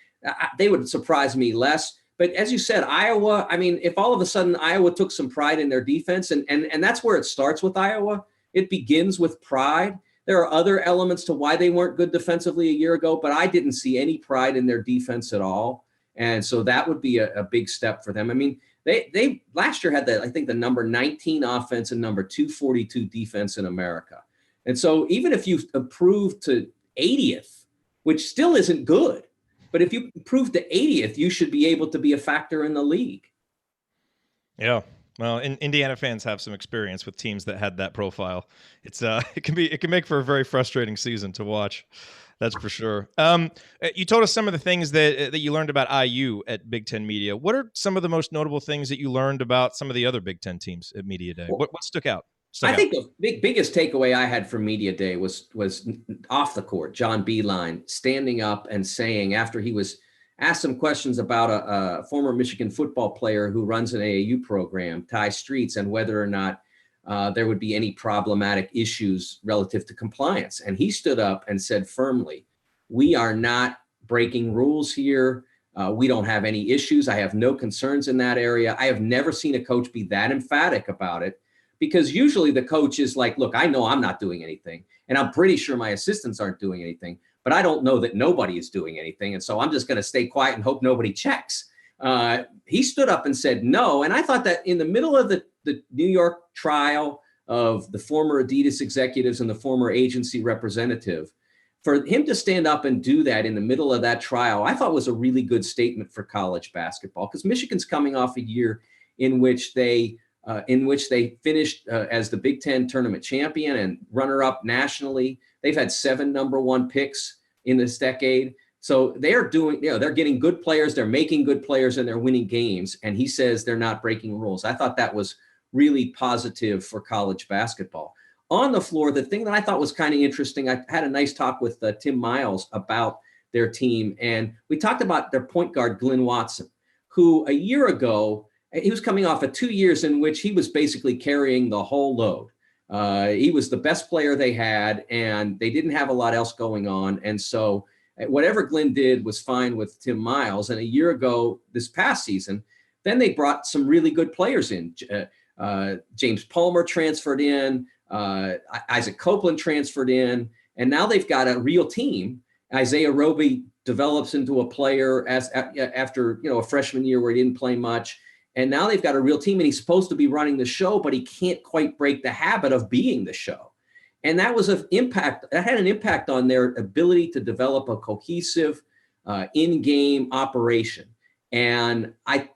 they would surprise me less. But as you said, Iowa, I mean, if all of a sudden Iowa took some pride in their defense, and that's where it starts with Iowa, it begins with pride. There are other elements to why they weren't good defensively a year ago, but I didn't see any pride in their defense at all. And so that would be a big step for them. I mean, they last year had the number 19 offense and number 242 defense in America. And so even if you improve to 80th, which still isn't good, but if you improve to 80th, you should be able to be a factor in the league. Yeah. Well, Indiana fans have some experience with teams that had that profile. It's it can make for a very frustrating season to watch. That's for sure. You told us some of the things that you learned about IU at Big Ten Media. What are some of the most notable things that you learned about some of the other Big Ten teams at Media Day? Well, What stuck out? I think the biggest takeaway I had from Media Day was off the court. John Beilein standing up and saying, after he was asked some questions about a former Michigan football player who runs an AAU program, Ty Streets, and whether or not there would be any problematic issues relative to compliance. And he stood up and said firmly, we are not breaking rules here. We don't have any issues. I have no concerns in that area. I have never seen a coach be that emphatic about it, because usually the coach is like, look, I know I'm not doing anything, and I'm pretty sure my assistants aren't doing anything, but I don't know that nobody is doing anything. And so I'm just going to stay quiet and hope nobody checks. He stood up and said no. And I thought that in the middle of the New York trial of the former Adidas executives and the former agency representative, for him to stand up and do that in the middle of that trial, I thought was a really good statement for college basketball, because Michigan's coming off a year in which they finished as the Big Ten tournament champion and runner-up nationally. They've had 7 number 1 picks in this decade. So they're doing, they're getting good players, they're making good players, and they're winning games. And he says they're not breaking rules. I thought that was really positive for college basketball. On the floor, the thing that I thought was kind of interesting, I had a nice talk with Tim Miles about their team. And we talked about their point guard, Glenn Watson, who a year ago, he was coming off of 2 years in which he was basically carrying the whole load. He was the best player they had, and they didn't have a lot else going on. And so whatever Glenn did was fine with Tim Miles. And a year ago, this past season, then they brought some really good players in. James Palmer transferred in, Isaac Copeland transferred in, and now they've got a real team. Isaiah Roby develops into a player after a freshman year where he didn't play much. And now they've got a real team, and he's supposed to be running the show, but he can't quite break the habit of being the show. And that was that had an impact on their ability to develop a cohesive in-game operation. And I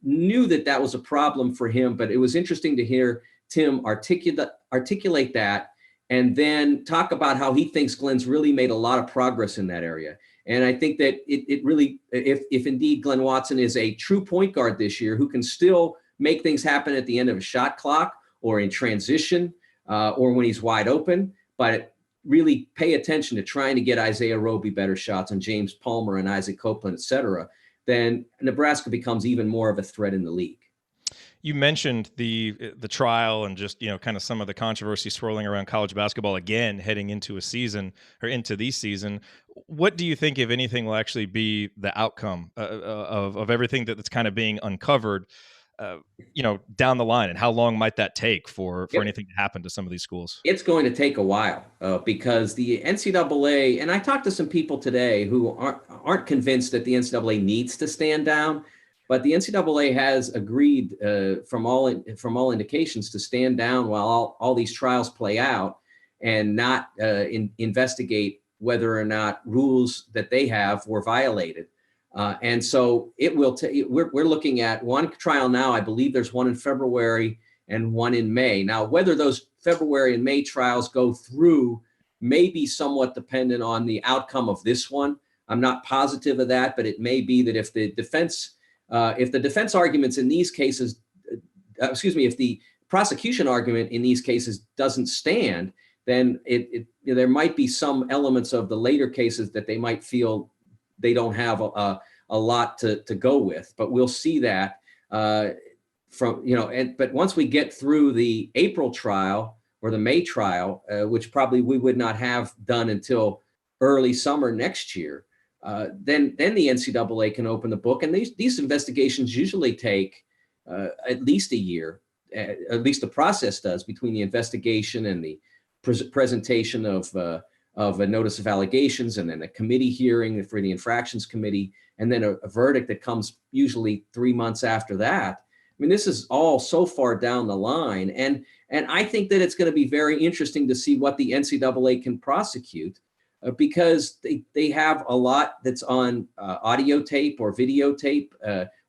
knew that was a problem for him, but it was interesting to hear Tim articulate that, and then talk about how he thinks Glenn's really made a lot of progress in that area. And I think that it really, if indeed Glenn Watson is a true point guard this year who can still make things happen at the end of a shot clock or in transition or when he's wide open, but really pay attention to trying to get Isaiah Roby better shots and James Palmer and Isaac Copeland, et cetera, then Nebraska becomes even more of a threat in the league. You mentioned the trial and just, kind of some of the controversy swirling around college basketball again, heading into a season or into the season. What do you think, if anything, will actually be the outcome of everything that's kind of being uncovered, down the line, and how long might that take for anything to happen to some of these schools? It's going to take a while because the NCAA, and I talked to some people today who aren't convinced that the NCAA needs to stand down. But the NCAA has agreed from all indications to stand down while all these trials play out and not investigate whether or not rules that they have were violated. And so it will we're looking at one trial now. I believe there's one in February and one in May. Now, whether those February and May trials go through may be somewhat dependent on the outcome of this one. I'm not positive of that, but it may be that if the defense arguments in these cases, if the prosecution argument in these cases doesn't stand, then there might be some elements of the later cases that they might feel they don't have a lot to go with. But we'll see that but once we get through the April trial or the May trial, which probably we would not have done until early summer next year, then the NCAA can open the book. And these investigations usually take at least a year, at least the process does, between the investigation and the presentation of a notice of allegations, and then a committee hearing for the infractions committee, and then a verdict that comes usually 3 months after that. I mean, this is all so far down the line. And I think that it's going to be very interesting to see what the NCAA can prosecute. Because they have a lot that's on audio tape or videotape,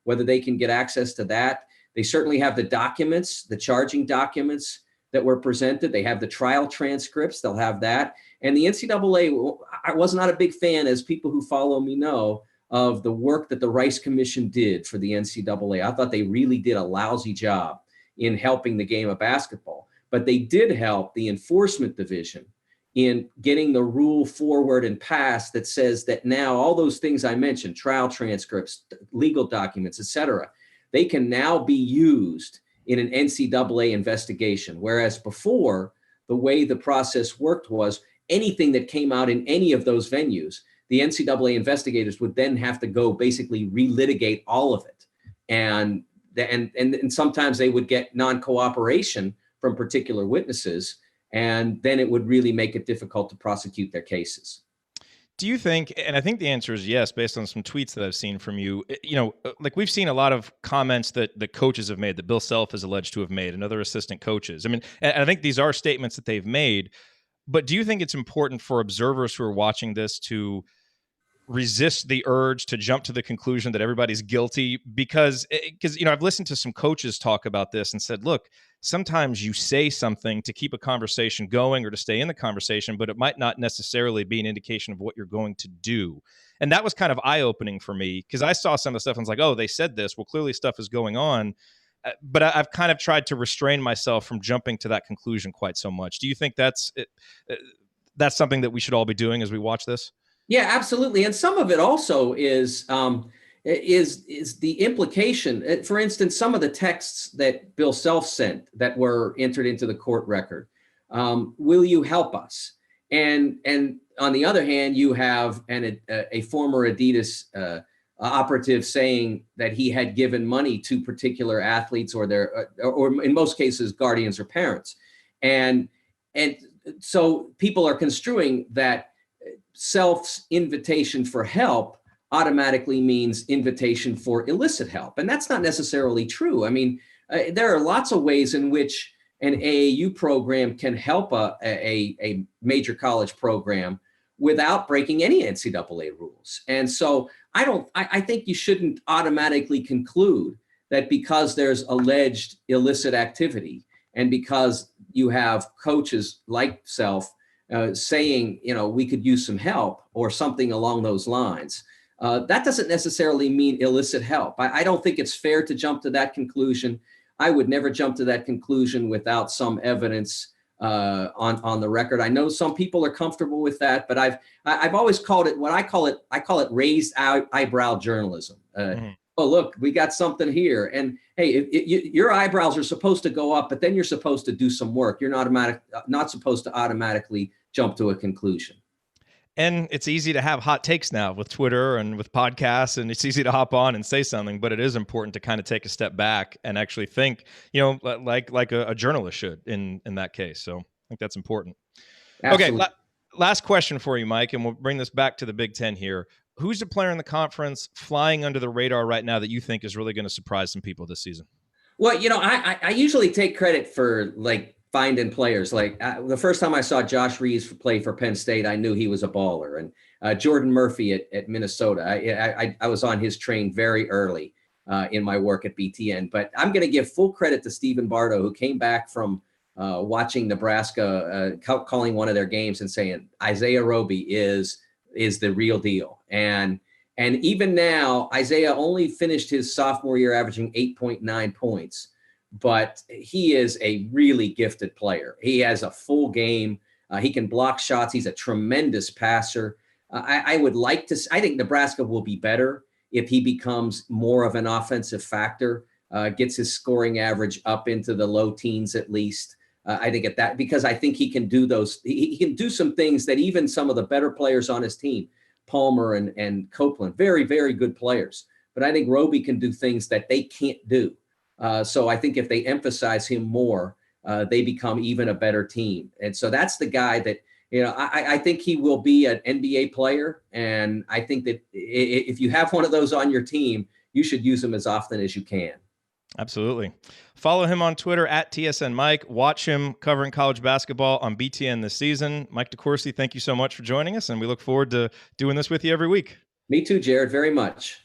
whether they can get access to that. They certainly have the documents, the charging documents that were presented. They have the trial transcripts. They'll have that. And the NCAA, I was not a big fan, as people who follow me know, of the work that the Rice Commission did for the NCAA. I thought they really did a lousy job in helping the game of basketball. But they did help the enforcement division in getting the rule forward and passed that says that now all those things I mentioned, trial transcripts, legal documents, et cetera, they can now be used in an NCAA investigation. Whereas before, the way the process worked was anything that came out in any of those venues, the NCAA investigators would then have to go basically relitigate all of it. And sometimes they would get non-cooperation from particular witnesses, and then it would really make it difficult to prosecute their cases. Do you think, and I think the answer is yes, based on some tweets that I've seen from you, like we've seen a lot of comments that the coaches have made, that Bill Self is alleged to have made, and other assistant coaches. I mean, and I think these are statements that they've made, but do you think it's important for observers who are watching this to resist the urge to jump to the conclusion that everybody's guilty? Because I've listened to some coaches talk about this and said, look, sometimes you say something to keep a conversation going or to stay in the conversation, but it might not necessarily be an indication of what you're going to do. And that was kind of eye-opening for me, because I saw some of the stuff and was like, oh, they said this. Well, clearly stuff is going on. But I've kind of tried to restrain myself from jumping to that conclusion quite so much. Do you think that's something that we should all be doing as we watch this? Yeah, absolutely. And some of it also is the implication. For instance, some of the texts that Bill Self sent that were entered into the court record. Will you help us? And on the other hand, you have a former Adidas operative saying that he had given money to particular athletes or in most cases, guardians or parents. And so people are construing that Self's invitation for help automatically means invitation for illicit help. And that's not necessarily true. I mean, there are lots of ways in which an AAU program can help a major college program without breaking any NCAA rules. And so I think you shouldn't automatically conclude that because there's alleged illicit activity and because you have coaches like Self saying, we could use some help or something along those lines. That doesn't necessarily mean illicit help. I don't think it's fair to jump to that conclusion. I would never jump to that conclusion without some evidence on the record. I know some people are comfortable with that, but I've always called it I call it raised eyebrow journalism. Oh, look, we got something here. And hey, your eyebrows are supposed to go up, but then you're supposed to do some work. You're not supposed to automatically jump to a conclusion. And it's easy to have hot takes now with Twitter and with podcasts, and it's easy to hop on and say something, but it is important to kind of take a step back and actually think, like a journalist should in that case. So I think that's important. Absolutely. Okay, last question for you, Mike, and we'll bring this back to the Big Ten here. Who's the player in the conference flying under the radar right now that you think is really going to surprise some people this season? Well, I usually take credit for finding players. The first time I saw Josh Reeves play for Penn State, I knew he was a baller. And Jordan Murphy at Minnesota, I was on his train very early in my work at BTN. But I'm going to give full credit to Stephen Bardo, who came back from watching Nebraska, calling one of their games and saying, Isaiah Roby is the real deal. And even now, Isaiah only finished his sophomore year averaging 8.9 points, but he is a really gifted player. He has a full game. He can block shots. He's a tremendous passer. I think Nebraska will be better if he becomes more of an offensive factor, gets his scoring average up into the low teens at least. I think at that, because I think he can do he can do some things that even some of the better players on his team, Palmer and Copeland, very, very good players. But I think Roby can do things that they can't do. So I think if they emphasize him more, they become even a better team. And so that's the guy that, I think he will be an NBA player. And I think that if you have one of those on your team, you should use him as often as you can. Absolutely. Follow him on Twitter at TSN Mike. Watch him covering college basketball on BTN this season. Mike DeCourcy, thank you so much for joining us, and we look forward to doing this with you every week. Me too, Jerod, very much.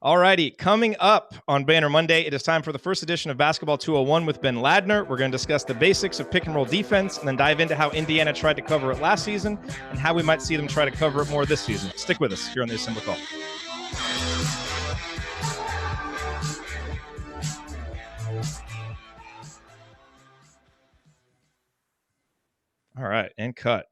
All righty, coming up on Banner Monday, it is time for the first edition of Basketball 201 with Ben Ladner. We're going to discuss the basics of pick and roll defense and then dive into how Indiana tried to cover it last season and how we might see them try to cover it more this season. Stick with us here on the Assembly Call. All right, and cut.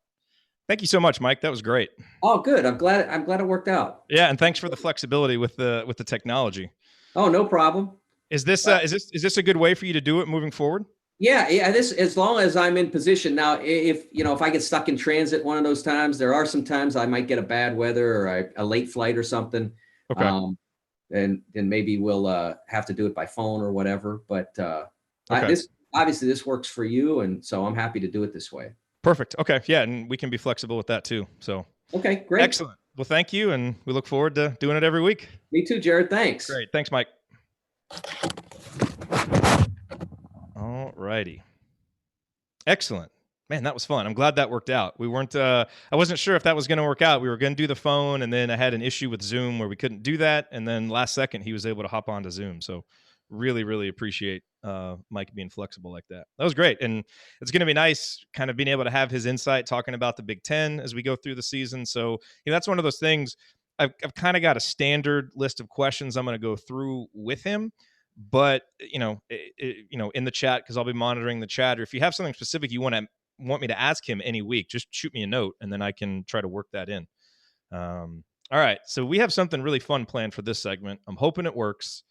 Thank you so much, Mike. That was great. Oh, good. I'm glad it worked out. Yeah, and thanks for the flexibility with the technology. Oh, no problem. Is this a good way for you to do it moving forward? Yeah. This, as long as I'm in position. Now, if I get stuck in transit one of those times, there are some times I might get a bad weather or a late flight or something. Okay. And maybe we'll have to do it by phone or whatever. But okay. This works for you, and so I'm happy to do it this way. Perfect. Okay. Yeah, and we can be flexible with that too. So. Okay, great. Excellent. Well, thank you, and we look forward to doing it every week. Me too, Jerod. Thanks. Great. Thanks, Mike. All righty. Excellent. Man, that was fun. I'm glad that worked out. We weren't I wasn't sure if that was going to work out. We were going to do the phone, and then I had an issue with Zoom where we couldn't do that, and then last second he was able to hop onto Zoom. So really, really appreciate Mike being flexible like that. That was great. And it's going to be nice kind of being able to have his insight talking about the Big Ten as we go through the season. So that's one of those things. I've kind of got a standard list of questions I'm going to go through with him, but in the chat, because I'll be monitoring the chat, or if you have something specific you want me to ask him any week, just shoot me a note and then I can try to work that in. All right. So we have something really fun planned for this segment. I'm hoping it works.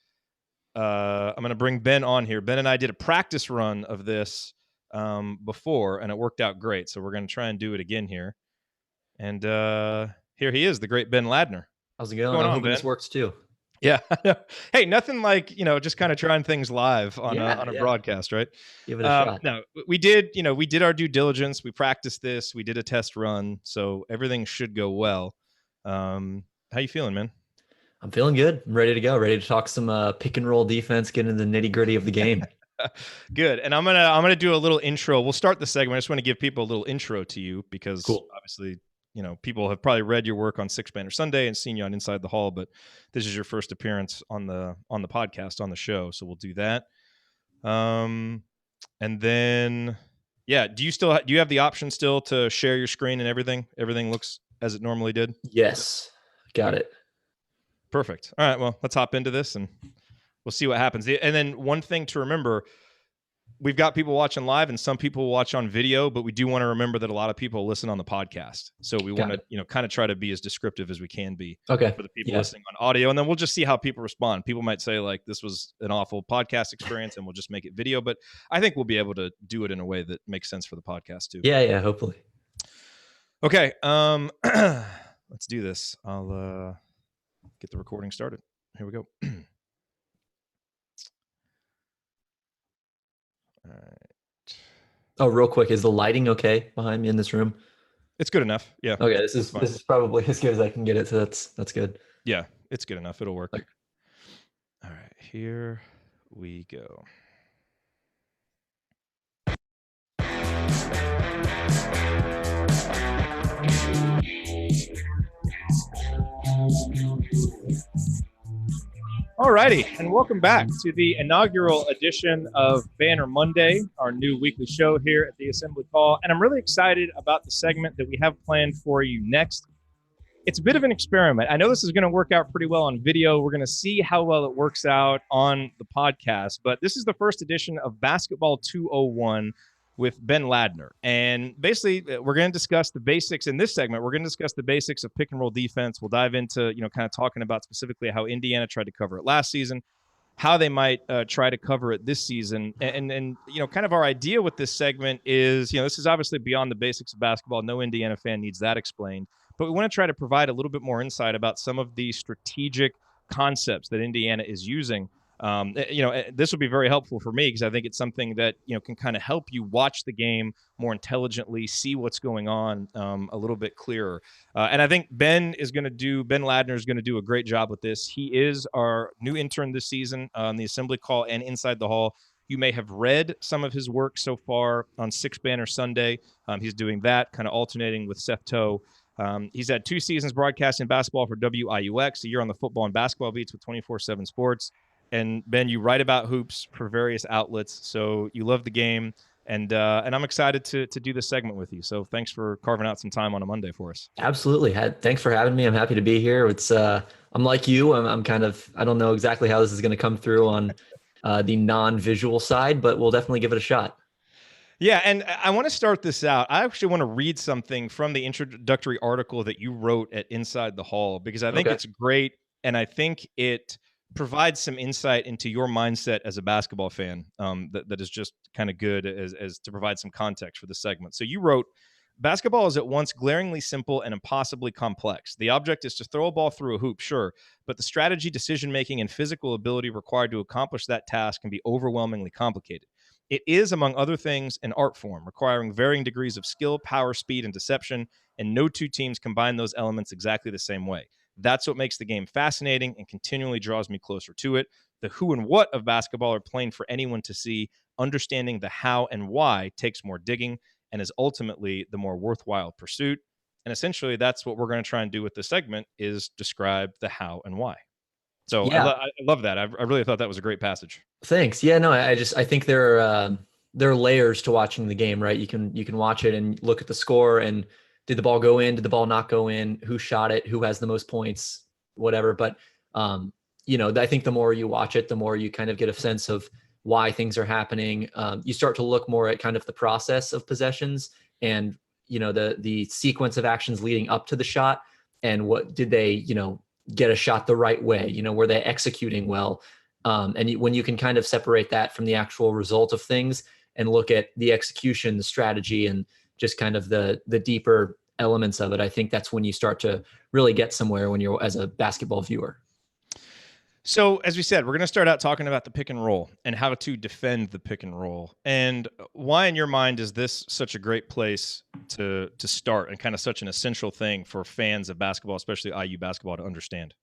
I'm going to bring Ben on here. Ben and I did a practice run of this before, and it worked out great. So we're going to try and do it again here. And here he is, the great Ben Ladner. How's it going? I'm hoping this works too. Yeah. Hey, nothing like, just kind of trying things live on a broadcast, right? Give it a shot. No, we did our due diligence. We practiced this. We did a test run. So everything should go well. How you feeling, man? I'm feeling good. I'm ready to go. Ready to talk some pick and roll defense, get into the nitty gritty of the game. Good. And I'm gonna do a little intro. We'll start the segment. I just want to give people a little intro to you because obviously, people have probably read your work on Six Banner Sunday and seen you on Inside the Hall, but this is your first appearance on the podcast, on the show. So we'll do that. And then, do you have the option still to share your screen and everything? Everything looks as it normally did? Yes. Got it. Perfect. All right. Well, let's hop into this and we'll see what happens. And then one thing to remember, we've got people watching live and some people watch on video, but we do want to remember that a lot of people listen on the podcast. So we want to, kind of try to be as descriptive as we can be for the people listening on audio. And then we'll just see how people respond. People might say like, this was an awful podcast experience and we'll just make it video, but I think we'll be able to do it in a way that makes sense for the podcast too. Yeah. Hopefully. Okay. Let's do this. I'll, get the recording started. Here we go. All right. Oh, real quick, is the lighting okay behind me in this room? It's good enough. Yeah. Okay, this is probably as good as I can get it, so that's good. Yeah, it's good enough. It'll work. Okay. All right, here we go. All righty, and welcome back to the inaugural edition of Banner Monday, our new weekly show here at the Assembly Call. And I'm really excited about the segment that we have planned for you next. It's a bit of an experiment. I know this is going to work out pretty well on video. We're going to see how well it works out on the podcast. But this is the first edition of Basketball 201 with Ben Ladner. And basically, we're going to discuss the basics in this segment. We're going to discuss the basics of pick and roll defense. We'll dive into, kind of talking about specifically how Indiana tried to cover it last season, how they might try to cover it this season. And kind of our idea with this segment is, this is obviously beyond the basics of basketball. No Indiana fan needs that explained. But we want to try to provide a little bit more insight about some of the strategic concepts that Indiana is using. This will be very helpful for me because I think it's something that, can kind of help you watch the game more intelligently, see what's going on a little bit clearer. And I think Ben Ladner is going to do a great job with this. He is our new intern this season on the Assembly Call and Inside the Hall. You may have read some of his work so far on Six Banner Sunday. He's doing that, kind of alternating with Seth Toe. He's had 2 seasons broadcasting basketball for WIUX, a year on the football and basketball beats with 24/7 Sports. And Ben, you write about hoops for various outlets, so you love the game. And I'm excited to do this segment with you. So thanks for carving out some time on a Monday for us. Absolutely. Thanks for having me. I'm happy to be here. It's I'm like you. I'm kind of, I don't know exactly how this is going to come through on the non-visual side, but we'll definitely give it a shot. Yeah, and I want to start this out. I actually want to read something from the introductory article that you wrote at Inside the Hall, because I think it's great, and I think it provides some insight into your mindset as a basketball fan that is just kind of good as to provide some context for the segment. So you wrote, basketball is at once glaringly simple and impossibly complex. The object is to throw a ball through a hoop, sure, but the strategy, decision-making, and physical ability required to accomplish that task can be overwhelmingly complicated. It is, among other things, an art form requiring varying degrees of skill, power, speed, and deception, and no 2 teams combine those elements exactly the same way. That's what makes the game fascinating and continually draws me closer to it. The who and what of basketball are plain for anyone to see. Understanding the how and why takes more digging and is ultimately the more worthwhile pursuit. And essentially, that's what we're going to try and do with this segment, is describe the how and why. So Yeah. I love that. I really thought that was a great passage. Thanks. Yeah, no, I think there are layers to watching the game, right? You can watch it and look at the score and did the ball go in? Did the ball not go in? Who shot it? Who has the most points? Whatever. But I think the more you watch it, the more you kind of get a sense of why things are happening. You start to look more at kind of the process of possessions and the sequence of actions leading up to the shot, and what did they get a shot the right way? Were they executing well? When you can kind of separate that from the actual result of things and look at the execution, the strategy, and just kind of the deeper elements of it, I think that's when you start to really get somewhere when you're as a basketball viewer. So, as we said, we're going to start out talking about the pick and roll and how to defend the pick and roll. And why, in your mind, is this such a great place to start and kind of such an essential thing for fans of basketball, especially IU basketball, to understand?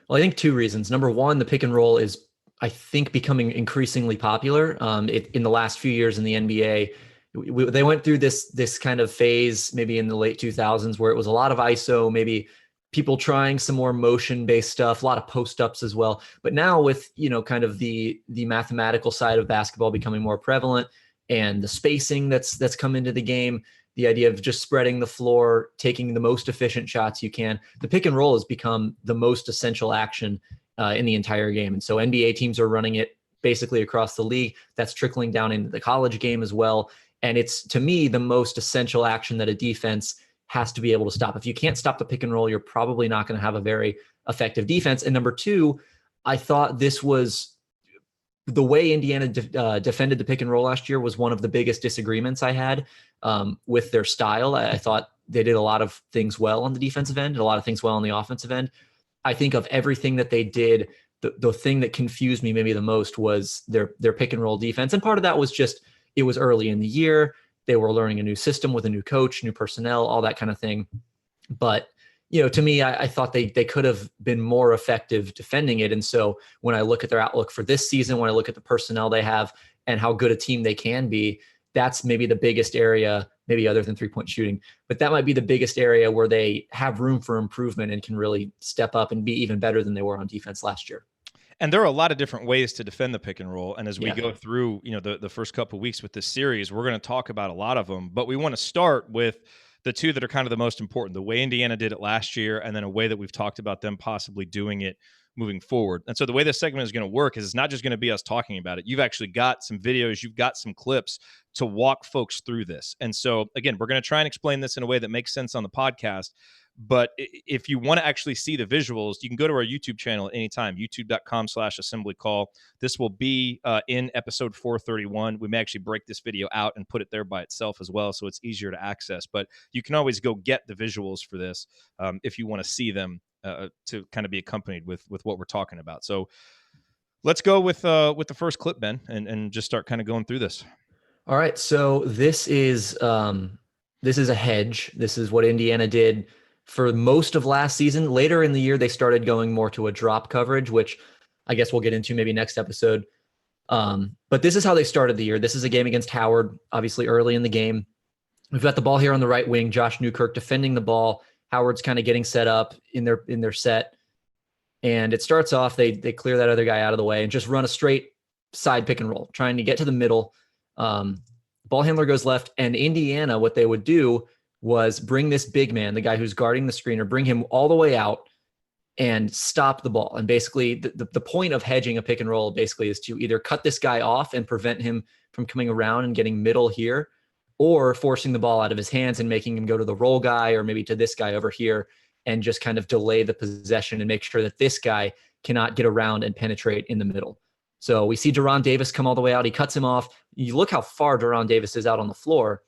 Well, I think 2 reasons. Number one, the pick and roll is, I think, becoming increasingly popular. In the last few years in the NBA, they went through this kind of phase, maybe in the late 2000s, where it was a lot of ISO, maybe people trying some more motion-based stuff, a lot of post-ups as well. But now with, kind of the mathematical side of basketball becoming more prevalent, and the spacing that's come into the game, the idea of just spreading the floor, taking the most efficient shots you can, the pick and roll has become the most essential action in the entire game. And so NBA teams are running it basically across the league. That's trickling down into the college game as well. And it's, to me, the most essential action that a defense has to be able to stop. If you can't stop the pick and roll, you're probably not going to have a very effective defense. And number two, I thought this was the way Indiana defended the pick and roll last year was one of the biggest disagreements I had with their style. I thought they did a lot of things well on the defensive end, and a lot of things well on the offensive end. I think of everything that they did, the thing that confused me maybe the most was their pick and roll defense. And part of that was just, it was early in the year. They were learning a new system with a new coach, new personnel, all that kind of thing. But, to me, I thought they could have been more effective defending it. And so when I look at their outlook for this season, when I look at the personnel they have and how good a team they can be, that's maybe the biggest area, maybe other than 3-point shooting, but that might be the biggest area where they have room for improvement and can really step up and be even better than they were on defense last year. And there are a lot of different ways to defend the pick and roll. And as we go through, the first couple of weeks with this series, we're going to talk about a lot of them. But we want to start with the 2 that are kind of the most important, the way Indiana did it last year, and then a way that we've talked about them possibly doing it moving forward. And so the way this segment is going to work is it's not just going to be us talking about it. You've actually got some videos, you've got some clips to walk folks through this. And so, again, we're going to try and explain this in a way that makes sense on the podcast. But if you want to actually see the visuals, you can go to our YouTube channel at any time, youtube.com/assembly call. This will be in episode 431. We may actually break this video out and put it there by itself as well, so it's easier to access. But you can always go get the visuals for this if you want to see them to kind of be accompanied with what we're talking about. So let's go with the first clip, Ben, and just start kind of going through this. All right. So this is a hedge. This is what Indiana did for most of last season. Later in the year, they started going more to a drop coverage, which I guess we'll get into maybe next episode. But this is how they started the year. This is a game against Howard, obviously early in the game. We've got the ball here on the right wing, Josh Newkirk defending the ball, Howard's kind of getting set up in their set. And it starts off, they clear that other guy out of the way and just run a straight side pick and roll, trying to get to the middle. Ball handler goes left, and Indiana, what they would do was bring this big man, the guy who's guarding the screener, bring him all the way out and stop the ball. And basically the point of hedging a pick and roll basically is to either cut this guy off and prevent him from coming around and getting middle here, or forcing the ball out of his hands and making him go to the roll guy or maybe to this guy over here and just kind of delay the possession and make sure that this guy cannot get around and penetrate in the middle. So we see Jerod Davis come all the way out. He cuts him off. You look how far Jerod Davis is out on the floor.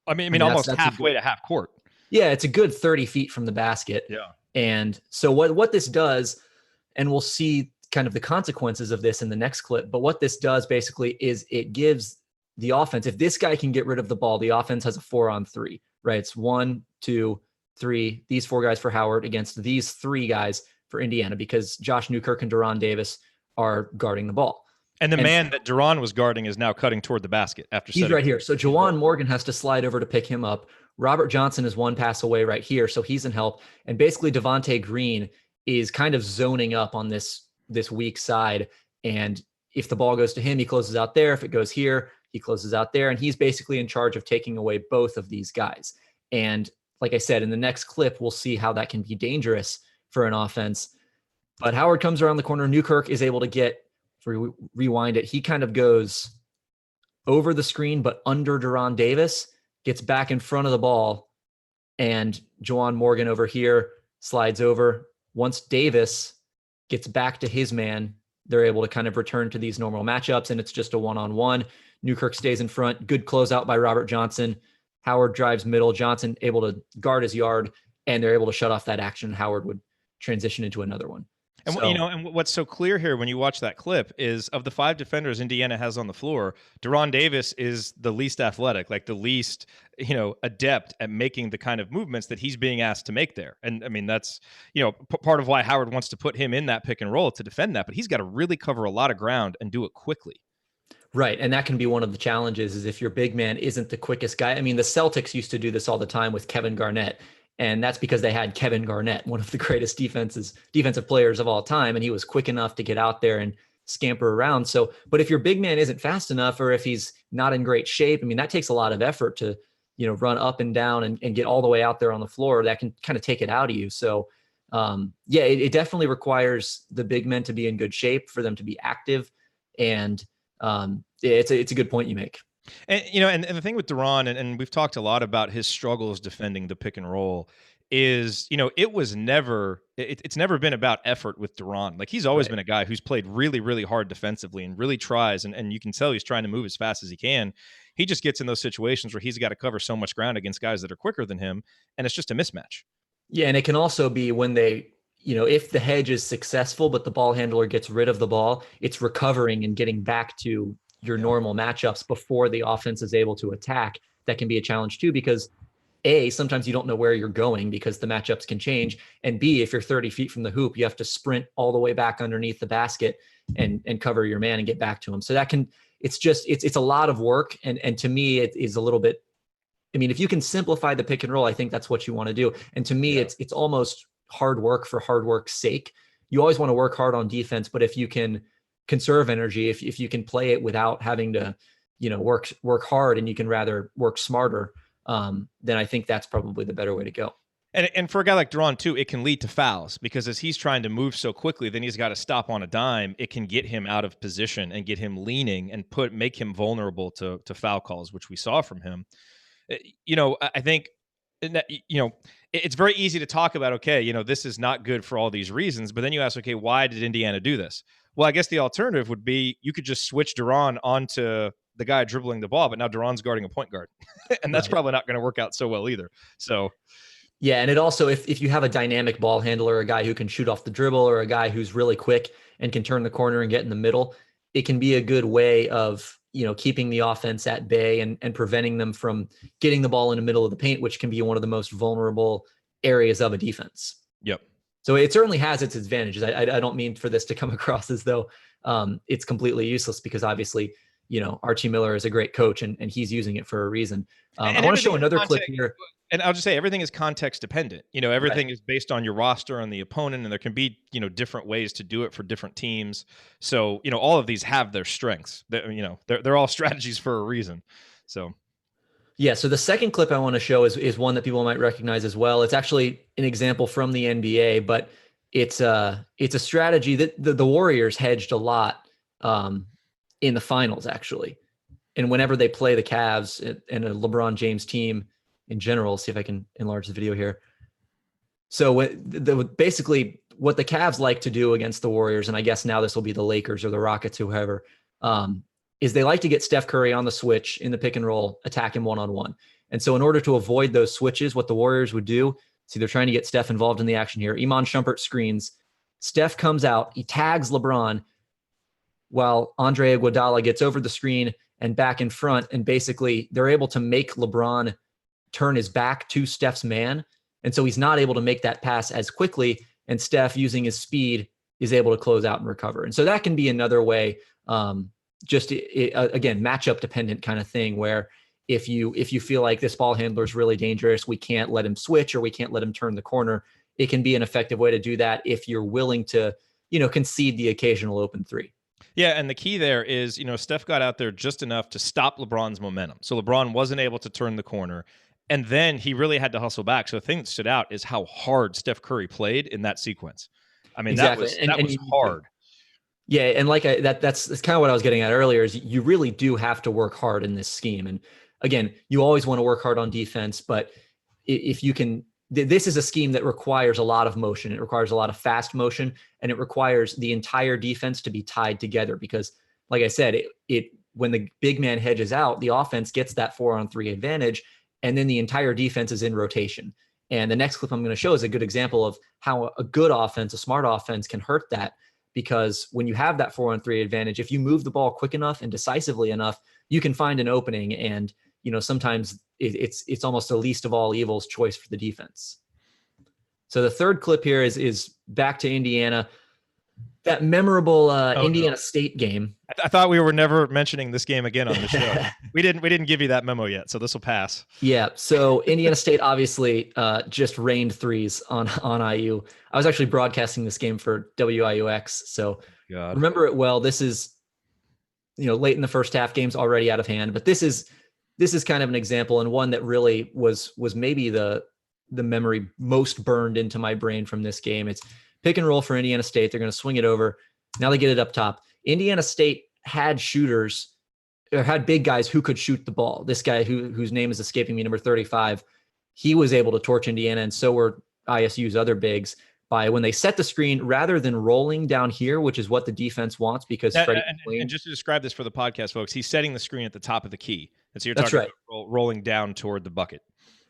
I mean, almost halfway to half court. Yeah, it's a good 30 feet from the basket. Yeah. And so what this does, and we'll see kind of the consequences of this in the next clip, but what this does basically is it gives the offense, if this guy can get rid of the ball, the offense has a 4-on-3, right? It's 1, 2, 3, these 4 guys for Howard against these 3 guys for Indiana, because Josh Newkirk and Jerod Davis are guarding the ball. And the man that Jerod was guarding is now cutting toward the basket after he's right here. So Juwan Morgan has to slide over to pick him up. Robert Johnson is 1 pass away right here, so he's in help. And basically Devontae Green is kind of zoning up on this weak side. And if the ball goes to him, he closes out there. If it goes here, he closes out there. And he's basically in charge of taking away both of these guys. And like I said, in the next clip, we'll see how that can be dangerous for an offense. But Howard comes around the corner. Newkirk is able to get, rewind it. He kind of goes over the screen, but under Jerod Davis, gets back in front of the ball, and Juwan Morgan over here slides over. Once Davis gets back to his man, they're able to kind of return to these normal matchups, and it's just a 1-on-1. Newkirk stays in front. Good closeout by Robert Johnson. Howard drives middle. Johnson able to guard his yard, and they're able to shut off that action. Howard would transition into another one. And and what's so clear here when you watch that clip is, of the 5 defenders Indiana has on the floor, Jerod Davis is the least athletic, like the least, adept at making the kind of movements that he's being asked to make there. And I mean, that's, part of why Howard wants to put him in that pick and roll to defend that, but he's got to really cover a lot of ground and do it quickly. Right. And that can be one of the challenges, is if your big man isn't the quickest guy. I mean, the Celtics used to do this all the time with Kevin Garnett. And that's because they had Kevin Garnett, one of the greatest defensive players of all time. And he was quick enough to get out there and scamper around. So, but if your big man isn't fast enough, or if he's not in great shape, I mean, that takes a lot of effort to, run up and down and get all the way out there on the floor. That can kind of take it out of you. So, it definitely requires the big men to be in good shape, for them to be active. And it's a good point you make. And and the thing with Jerod, and we've talked a lot about his struggles defending the pick and roll, is it's never been about effort with Jerod. Like, he's always been a guy who's played really, really hard defensively and really tries, and you can tell he's trying to move as fast as he can. He just gets in those situations where he's got to cover so much ground against guys that are quicker than him, and it's just a mismatch. Yeah, and it can also be when they, if the hedge is successful but the ball handler gets rid of the ball, it's recovering and getting back to your normal matchups before the offense is able to attack. That can be a challenge too, because A, sometimes you don't know where you're going because the matchups can change. And B, if you're 30 feet from the hoop, you have to sprint all the way back underneath the basket and cover your man and get back to him. So it's a lot of work. And to me, it is a little bit, I mean, if you can simplify the pick and roll, I think that's what you want to do. And to me, it's almost hard work for hard work's sake. You always want to work hard on defense, but if you can conserve energy, if you can play it without having to, work hard, and you can rather work smarter, then I think that's probably the better way to go. And for a guy like Jerod too, it can lead to fouls, because as he's trying to move so quickly, then he's got to stop on a dime. It can get him out of position and get him leaning and make him vulnerable to foul calls, which we saw from him. I think, it's very easy to talk about, okay, this is not good for all these reasons, but then you ask, okay, why did Indiana do this? Well, I guess the alternative would be you could just switch Jerod onto the guy dribbling the ball, but now Duran's guarding a point guard, and that's probably not going to work out so well either. So, yeah, and it also, if you have a dynamic ball handler, a guy who can shoot off the dribble, or a guy who's really quick and can turn the corner and get in the middle, it can be a good way of keeping the offense at bay and preventing them from getting the ball in the middle of the paint, which can be one of the most vulnerable areas of a defense. Yep. So it certainly has its advantages. I don't mean for this to come across as though it's completely useless, because obviously, Archie Miller is a great coach and he's using it for a reason. And I want to show everything is another clip here. And I'll just say everything is context dependent. Everything is based on your roster and the opponent, and there can be, different ways to do it for different teams. So, all of these have their strengths. They're all strategies for a reason. So, yeah. So the second clip I want to show is one that people might recognize as well. It's actually an example from the NBA, but it's a strategy that the Warriors hedged a lot in the finals, actually. And whenever they play the Cavs and a LeBron James team in general, see if I can enlarge the video here. So basically what the Cavs like to do against the Warriors, and I guess now this will be the Lakers or the Rockets, whoever, is they like to get Steph Curry on the switch in the pick and roll, attack him one-on-one. And so in order to avoid those switches, what the Warriors would do, see, they're trying to get Steph involved in the action here. Iman Shumpert screens. Steph comes out. He tags LeBron while Andre Iguodala gets over the screen and back in front. And basically they're able to make LeBron turn his back to Steph's man. And so he's not able to make that pass as quickly. And Steph, using his speed, is able to close out and recover. And so that can be another way, again, matchup dependent kind of thing, where if you feel like this ball handler is really dangerous, we can't let him switch or we can't let him turn the corner. It can be an effective way to do that if you're willing to, concede the occasional open three. Yeah, and the key there is, Steph got out there just enough to stop LeBron's momentum. So LeBron wasn't able to turn the corner, and then he really had to hustle back. So the thing that stood out is how hard Steph Curry played in that sequence. I mean, exactly. that was hard. Yeah, and that's kind of what I was getting at earlier, is you really do have to work hard in this scheme. And again, you always want to work hard on defense, but if you can, this is a scheme that requires a lot of motion. It requires a lot of fast motion, and it requires the entire defense to be tied together because, like I said, when the big man hedges out, the offense gets that 4-on-3 advantage, and then the entire defense is in rotation. And the next clip I'm going to show is a good example of how a good offense, a smart offense, can hurt that, because when you have that 4-on-3 advantage, if you move the ball quick enough and decisively enough, you can find an opening. And sometimes it's almost a least of all evils choice for the defense. So the third clip here is back to Indiana, that memorable Indiana State game. I thought we were never mentioning this game again on the show. We didn't give you that memo yet, so this will pass. Yeah. So Indiana State obviously just rained threes on IU. I was actually broadcasting this game for WIUX, so remember it well. This is late in the first half, game's already out of hand, but this is kind of an example, and one that really was maybe the memory most burned into my brain from this game. It's pick and roll for Indiana State. They're going to swing it over. Now they get it up top. Indiana State had shooters, or had big guys who could shoot the ball. This guy whose name is escaping me, number 35, he was able to torch Indiana, and so were ISU's other bigs, by when they set the screen, rather than rolling down here, which is what the defense wants, because Freddie and just to describe this for the podcast folks, he's setting the screen at the top of the key. And so you're talking about rolling down toward the bucket.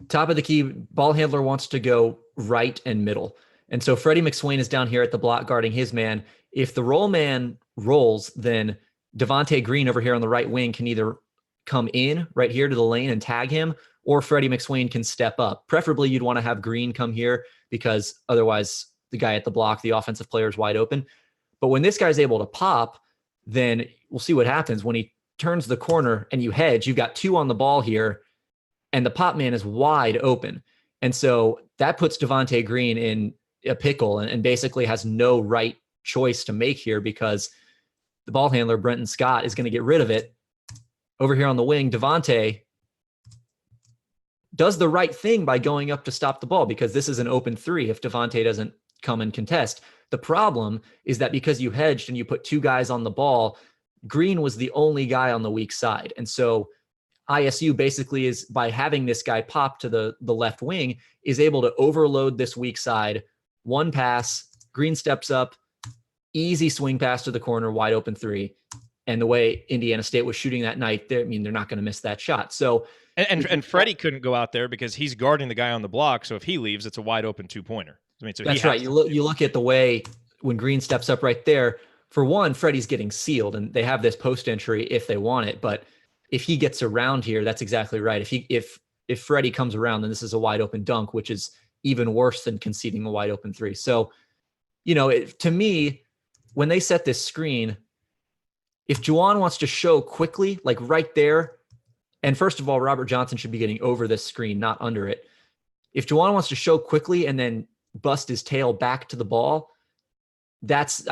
Top of the key, ball handler wants to go right and middle. And so Freddie McSwain is down here at the block guarding his man. If the roll man rolls, then Devontae Green over here on the right wing can either come in right here to the lane and tag him, or Freddie McSwain can step up. Preferably you'd want to have Green come here, because otherwise the guy at the block, the offensive player, is wide open. But when this guy's able to pop, then we'll see what happens. When he turns the corner and you hedge, you've got two on the ball here, and the pop man is wide open. And so that puts Devontae Green in a pickle and basically has no right choice to make here, because the ball handler, Brenton Scott, is going to get rid of it. Over here on the wing, Devontae does the right thing by going up to stop the ball, because this is an open three if Devontae doesn't come and contest. The problem is that because you hedged and you put two guys on the ball, Green was the only guy on the weak side. And so ISU basically is, by having this guy pop to the left wing, is able to overload this weak side. One pass, Green steps up, easy swing pass to the corner, wide open three. And the way Indiana State was shooting that night, they're not going to miss that shot. So and Freddie couldn't go out there because he's guarding the guy on the block. So if he leaves, it's a wide open 2-pointer. So that's right. You look at the way when Green steps up right there. For one, Freddie's getting sealed, and they have this post entry if they want it. But if he gets around here, that's exactly right. If Freddie comes around, then this is a wide open dunk, which is even worse than conceding a wide open three. So, to me, when they set this screen, if Juwan wants to show quickly, like right there, and first of all, Robert Johnson should be getting over this screen, not under it. If Juwan wants to show quickly and then bust his tail back to the ball, that's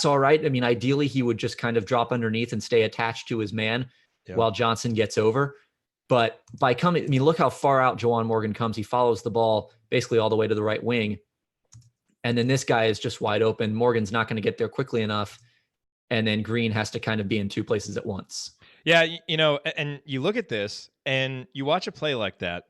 all right. I mean, ideally, he would just kind of drop underneath and stay attached to his man while Johnson gets over. But by coming, I mean, look how far out Juwan Morgan comes. He follows the ball basically all the way to the right wing. And then this guy is just wide open. Morgan's not going to get there quickly enough. And then Green has to kind of be in two places at once. Yeah, you know, and you look at this and you watch a play like that,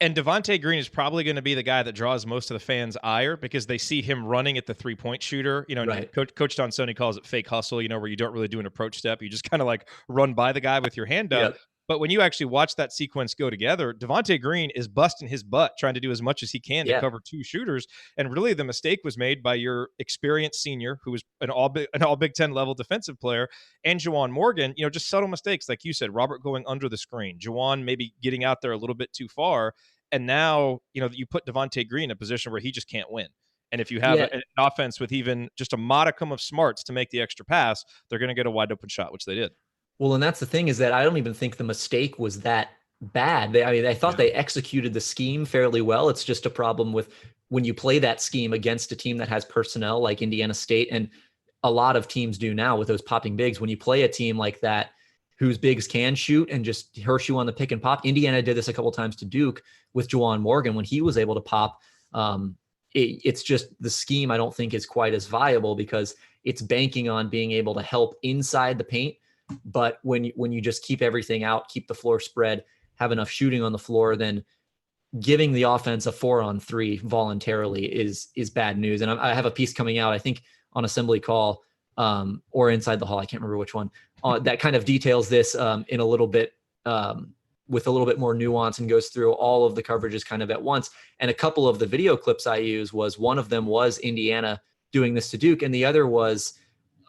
and Devontae Green is probably going to be the guy that draws most of the fans' ire because they see him running at the three-point shooter. You know, Right. Coach Don Sony calls it fake hustle, you know, where you don't really do an approach step. You just kind of like run by the guy with your hand up. Yep. But when you actually watch that sequence go together, Devontae Green is busting his butt trying to do as much as he can to cover two shooters. And really the mistake was made by your experienced senior, who was an all Big Ten level defensive player, and Juwan Morgan, you know, just subtle mistakes. Like you said, Robert going under the screen, Juwan maybe getting out there a little bit too far. And now, you know, you put Devontae Green in a position where he just can't win. And if you have an offense with even just a modicum of smarts to make the extra pass, they're going to get a wide open shot, which they did. Well, and that's the thing is that I don't even think the mistake was that bad. I thought they executed the scheme fairly well. It's just a problem with when you play that scheme against a team that has personnel like Indiana State, and a lot of teams do now with those popping bigs. When you play a team like that whose bigs can shoot and just hurt you on the pick and pop. Indiana did this a couple of times to Duke with Juwan Morgan when he was able to pop. It's just the scheme I don't think is quite as viable because it's banking on being able to help inside the paint. But when you just keep everything out, keep the floor spread, have enough shooting on the floor, then giving the offense a 4-on-3 voluntarily is bad news. And I have a piece coming out, I think on Assembly Call or Inside the Hall, I can't remember which one, that kind of details this in a little bit with a little bit more nuance and goes through all of the coverages kind of at once. And a couple of the video clips I use was one of them was Indiana doing this to Duke, and the other was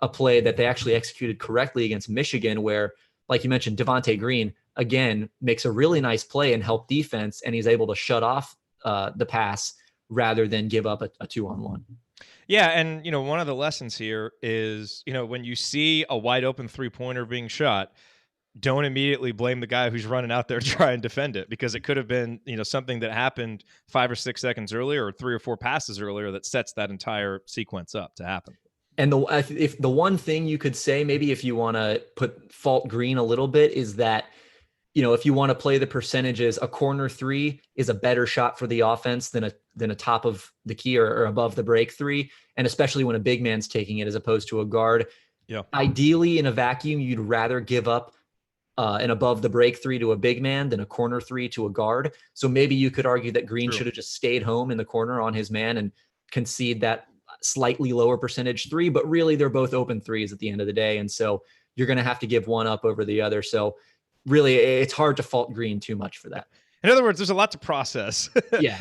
a play that they actually executed correctly against Michigan where, like you mentioned, Devontae Green, again, makes a really nice play and help defense, and he's able to shut off the pass rather than give up a 2-on-1. Yeah, and, you know, one of the lessons here is, you know, when you see a wide open three-pointer being shot, don't immediately blame the guy who's running out there to try and defend it, because it could have been, you know, something that happened 5 or 6 seconds earlier or 3 or 4 passes earlier that sets that entire sequence up to happen. And if the one thing you could say, maybe if you want to put fault Green a little bit, is that, you know, if you want to play the percentages, a corner three is a better shot for the offense than a top of the key or above the break three. And especially when a big man's taking it as opposed to a guard. Yeah. Ideally, in a vacuum, you'd rather give up an above the break three to a big man than a corner three to a guard. So maybe you could argue that Green should have just stayed home in the corner on his man and concede that slightly lower percentage three, but really they're both open threes at the end of the day. And so you're going to have to give one up over the other. So really it's hard to fault Green too much for that. In other words, there's a lot to process. Yeah.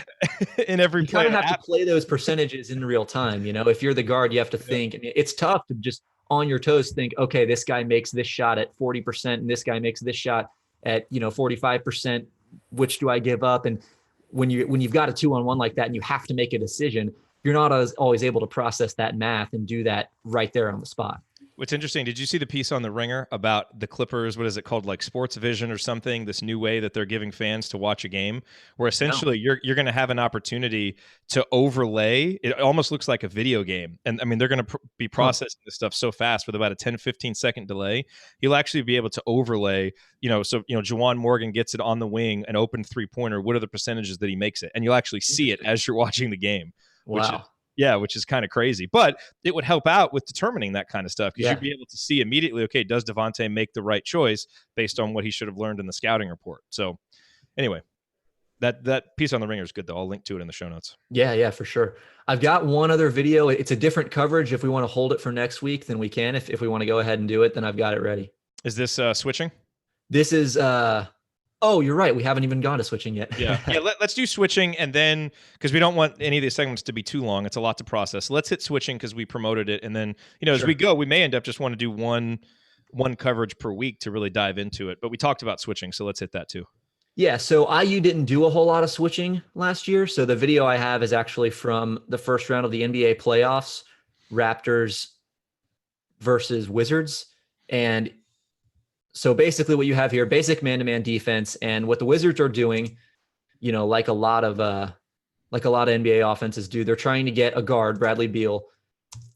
In every you play. kind of have to play those percentages in real time. You know, if you're the guard, you have to think. I mean, it's tough to just on your toes think, okay, this guy makes this shot at 40% and this guy makes this shot at, 45%. Which do I give up? And when you've got a 2-on-1 like that and you have to make a decision, you're not always able to process that math and do that right there on the spot. What's interesting, did you see the piece on The Ringer about the Clippers, what is it called, like Sports Vision or something, this new way that they're giving fans to watch a game, where essentially you're going to have an opportunity to overlay, it almost looks like a video game. And I mean, they're going to be processing this stuff so fast with about a 10-15 second delay. You'll actually be able to overlay, Juwan Morgan gets it on the wing, an open three-pointer, what are the percentages that he makes it? And you'll actually see it as you're watching the game. Which is kind of crazy, but it would help out with determining that kind of stuff because you'd be able to see immediately, okay, does Devontae make the right choice based on what he should have learned in the scouting report? So anyway, that piece on The Ringer is good though. I'll link to it in the show notes. Yeah, for sure. I've got one other video. It's a different coverage. If we want to hold it for next week, then we can. If we want to go ahead and do it, then I've got it ready. Is this switching? This is oh, you're right. We haven't even gone to switching yet. Yeah. Let's do switching, and then because we don't want any of these segments to be too long, it's a lot to process. Let's hit switching because we promoted it, and then as we go, we may end up just want to do one coverage per week to really dive into it. But we talked about switching, so let's hit that too. Yeah. So IU didn't do a whole lot of switching last year. So the video I have is actually from the first round of the NBA playoffs, Raptors versus Wizards. And so basically what you have here, basic man-to-man defense, and what the Wizards are doing, like a lot of NBA offenses do, they're trying to get a guard, Bradley Beal,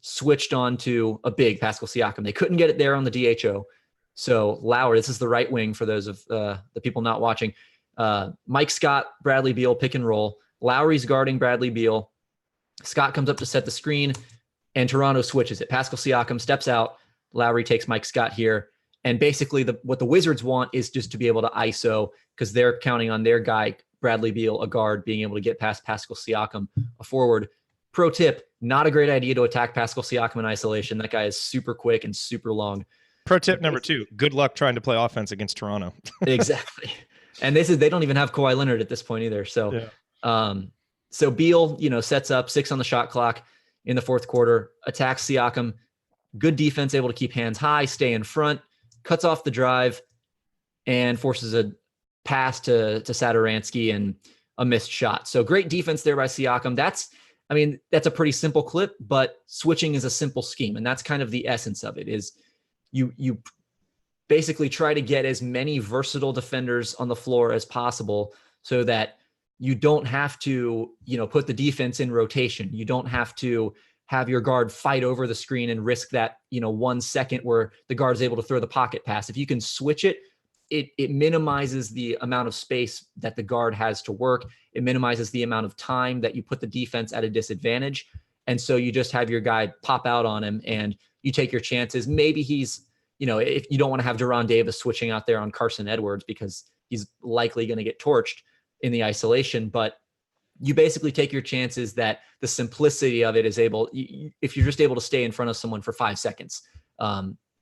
switched on to a big, Pascal Siakam. They couldn't get it there on the DHO. So Lowry, this is the right wing for those of the people not watching. Mike Scott, Bradley Beal, pick and roll. Lowry's guarding Bradley Beal. Scott comes up to set the screen, and Toronto switches it. Pascal Siakam steps out. Lowry takes Mike Scott here. And basically what the Wizards want is just to be able to ISO, because they're counting on their guy, Bradley Beal, a guard, being able to get past Pascal Siakam, a forward. Pro tip, not a great idea to attack Pascal Siakam in isolation. That guy is super quick and super long. Pro tip number 2, good luck trying to play offense against Toronto. Exactly. And they don't even have Kawhi Leonard at this point either. So, so Beal, sets up 6 on the shot clock in the fourth quarter, attacks Siakam. Good defense, able to keep hands high, stay in front, cuts off the drive, and forces a pass to Satoransky and a missed shot. So great defense there by Siakam. That's a pretty simple clip, but switching is a simple scheme. And that's kind of the essence of it, is you basically try to get as many versatile defenders on the floor as possible so that you don't have to, put the defense in rotation. You don't have to have your guard fight over the screen and risk that, 1 second where the guard's able to throw the pocket pass. If you can switch it, it minimizes the amount of space that the guard has to work. It minimizes the amount of time that you put the defense at a disadvantage. And so you just have your guy pop out on him and you take your chances. Maybe he's, if you don't want to have Deron Davis switching out there on Carson Edwards because he's likely going to get torched in the isolation, but you basically take your chances that the simplicity of it is if you're just able to stay in front of someone for 5 seconds,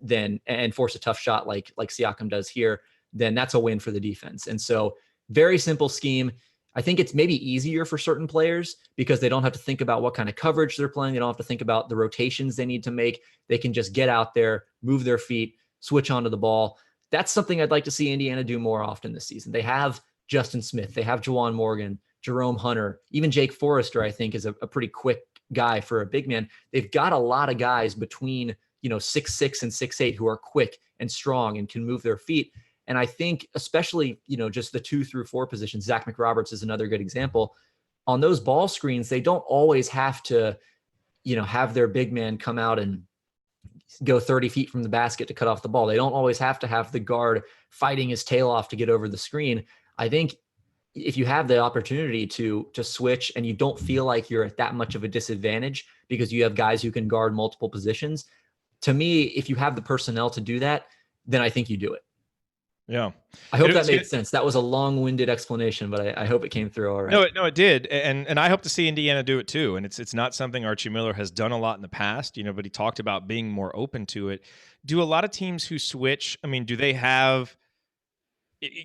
then and force a tough shot like Siakam does here, then that's a win for the defense. And so very simple scheme. I think it's maybe easier for certain players because they don't have to think about what kind of coverage they're playing. They don't have to think about the rotations they need to make. They can just get out there, move their feet, switch onto the ball. That's something I'd like to see Indiana do more often this season. They have Justin Smith. They have Juwan Morgan, Jerome Hunter, even Jake Forrester, I think, is a pretty quick guy for a big man. They've got a lot of guys between 6'6" and 6'8" who are quick and strong and can move their feet. And I think especially, just the 2 through 4 positions, Zach McRoberts is another good example. On those ball screens, they don't always have to, have their big man come out and go 30 feet from the basket to cut off the ball. They don't always have to have the guard fighting his tail off to get over the screen. I think if you have the opportunity to switch and you don't feel like you're at that much of a disadvantage because you have guys who can guard multiple positions, to me, if you have the personnel to do that, then I think you do it. Yeah. I hope that made sense. That was a long-winded explanation, but I hope it came through all right. No, it did. And I hope to see Indiana do it too. And it's not something Archie Miller has done a lot in the past, but he talked about being more open to it. Do a lot of teams who switch, do they have,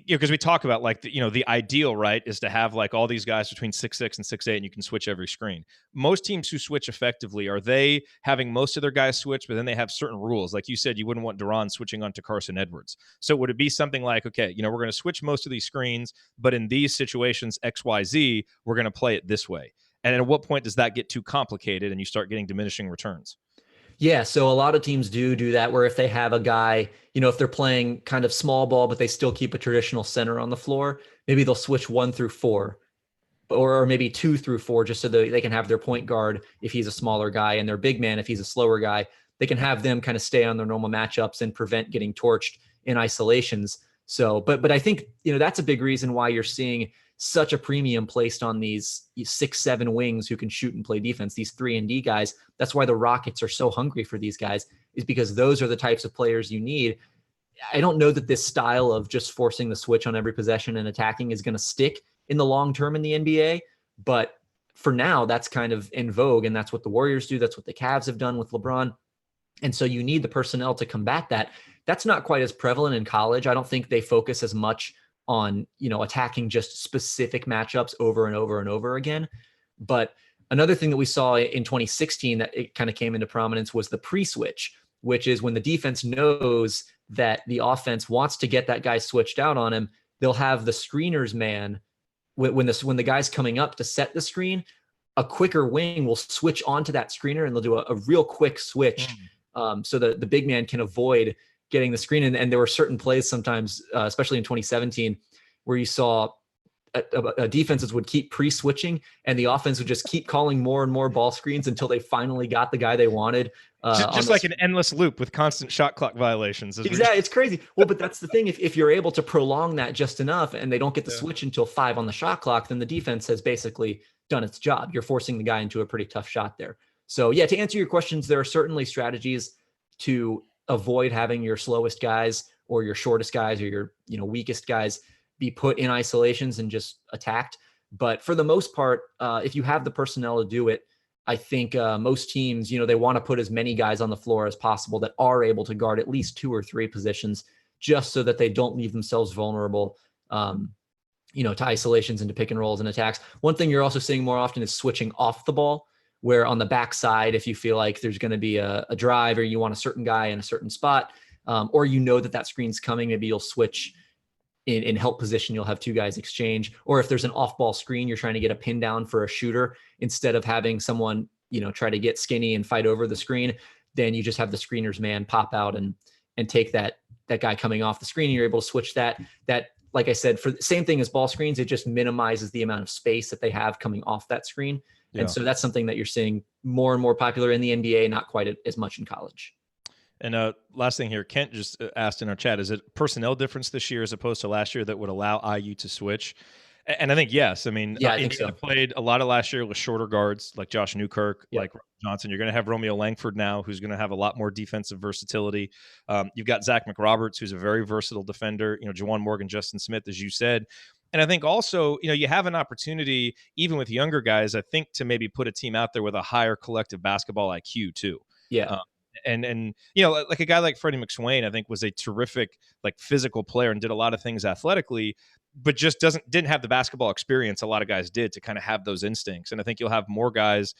because we talk about the ideal, right, is to have all these guys between 6'6" and 6'8", and you can switch every screen. Most teams who switch effectively, are they having most of their guys switch, but then they have certain rules? Like you said, you wouldn't want Deron switching onto Carson Edwards. So would it be something like, okay, we're going to switch most of these screens, but in these situations, X, Y, Z, we're going to play it this way? And at what point does that get too complicated and you start getting diminishing returns? Yeah, so a lot of teams do that, where if they have a guy, if they're playing kind of small ball, but they still keep a traditional center on the floor, maybe they'll switch 1 through 4 or maybe 2 through 4, just so that they can have their point guard if he's a smaller guy and their big man if he's a slower guy. They can have them kind of stay on their normal matchups and prevent getting torched in isolations. So, but I think, that's a big reason why you're seeing such a premium placed on these 6'7" wings who can shoot and play defense, these 3-and-D guys. That's why the Rockets are so hungry for these guys, is because those are the types of players you need. I don't know that this style of just forcing the switch on every possession and attacking is going to stick in the long term in the NBA, but for now, that's kind of in vogue, and that's what the Warriors do. That's what the Cavs have done with LeBron. And so you need the personnel to combat that. That's not quite as prevalent in college. I don't think they focus as much on, attacking just specific matchups over and over and over again. But another thing that we saw in 2016 that it kind of came into prominence was the pre-switch, which is when the defense knows that the offense wants to get that guy switched out on him, they'll have the screener's man when the guy's coming up to set the screen, a quicker wing will switch onto that screener and they'll do a real quick switch so that the big man can avoid getting the screen. And there were certain plays sometimes, especially in 2017, where you saw defenses would keep pre-switching and the offense would just keep calling more and more ball screens until they finally got the guy they wanted. Just like an endless loop with constant shot clock violations. Exactly. It's crazy. Well, but that's the thing. If you're able to prolong that just enough and they don't get the switch until 5 on the shot clock, then the defense has basically done its job. You're forcing the guy into a pretty tough shot there. So yeah, to answer your questions, there are certainly strategies to avoid having your slowest guys or your shortest guys or your weakest guys be put in isolations and just attacked. But for the most part, if you have the personnel to do it, I think most teams, they want to put as many guys on the floor as possible that are able to guard at least 2 or 3 positions, just so that they don't leave themselves vulnerable, to isolations and to pick and rolls and attacks. One thing you're also seeing more often is switching off the ball, where on the backside, if you feel like there's going to be a drive or you want a certain guy in a certain spot, or that screen's coming, maybe you'll switch in help position, you'll have 2 guys exchange. Or if there's an off-ball screen, you're trying to get a pin down for a shooter, instead of having someone, try to get skinny and fight over the screen, then you just have the screener's man pop out and take that guy coming off the screen, and you're able to switch that, like I said, for the same thing as ball screens, it just minimizes the amount of space that they have coming off that screen. Yeah. And so that's something that you're seeing more and more popular in the NBA, not quite as much in college. And last thing here, Kent just asked in our chat, is it personnel difference this year as opposed to last year that would allow IU to switch? And I think yes. I mean, I think so. Played a lot of last year with shorter guards like Josh Newkirk, like Johnson. You're going to have Romeo Langford now, who's going to have a lot more defensive versatility. You've got Zach McRoberts, who's a very versatile defender. Juwan Morgan, Justin Smith, as you said. And I think also, you have an opportunity, even with younger guys, I think, to maybe put a team out there with a higher collective basketball IQ too. Yeah. And like a guy like Freddie McSwain, I think, was a terrific, physical player and did a lot of things athletically, but just didn't have the basketball experience a lot of guys did to kind of have those instincts. And I think you'll have more guys,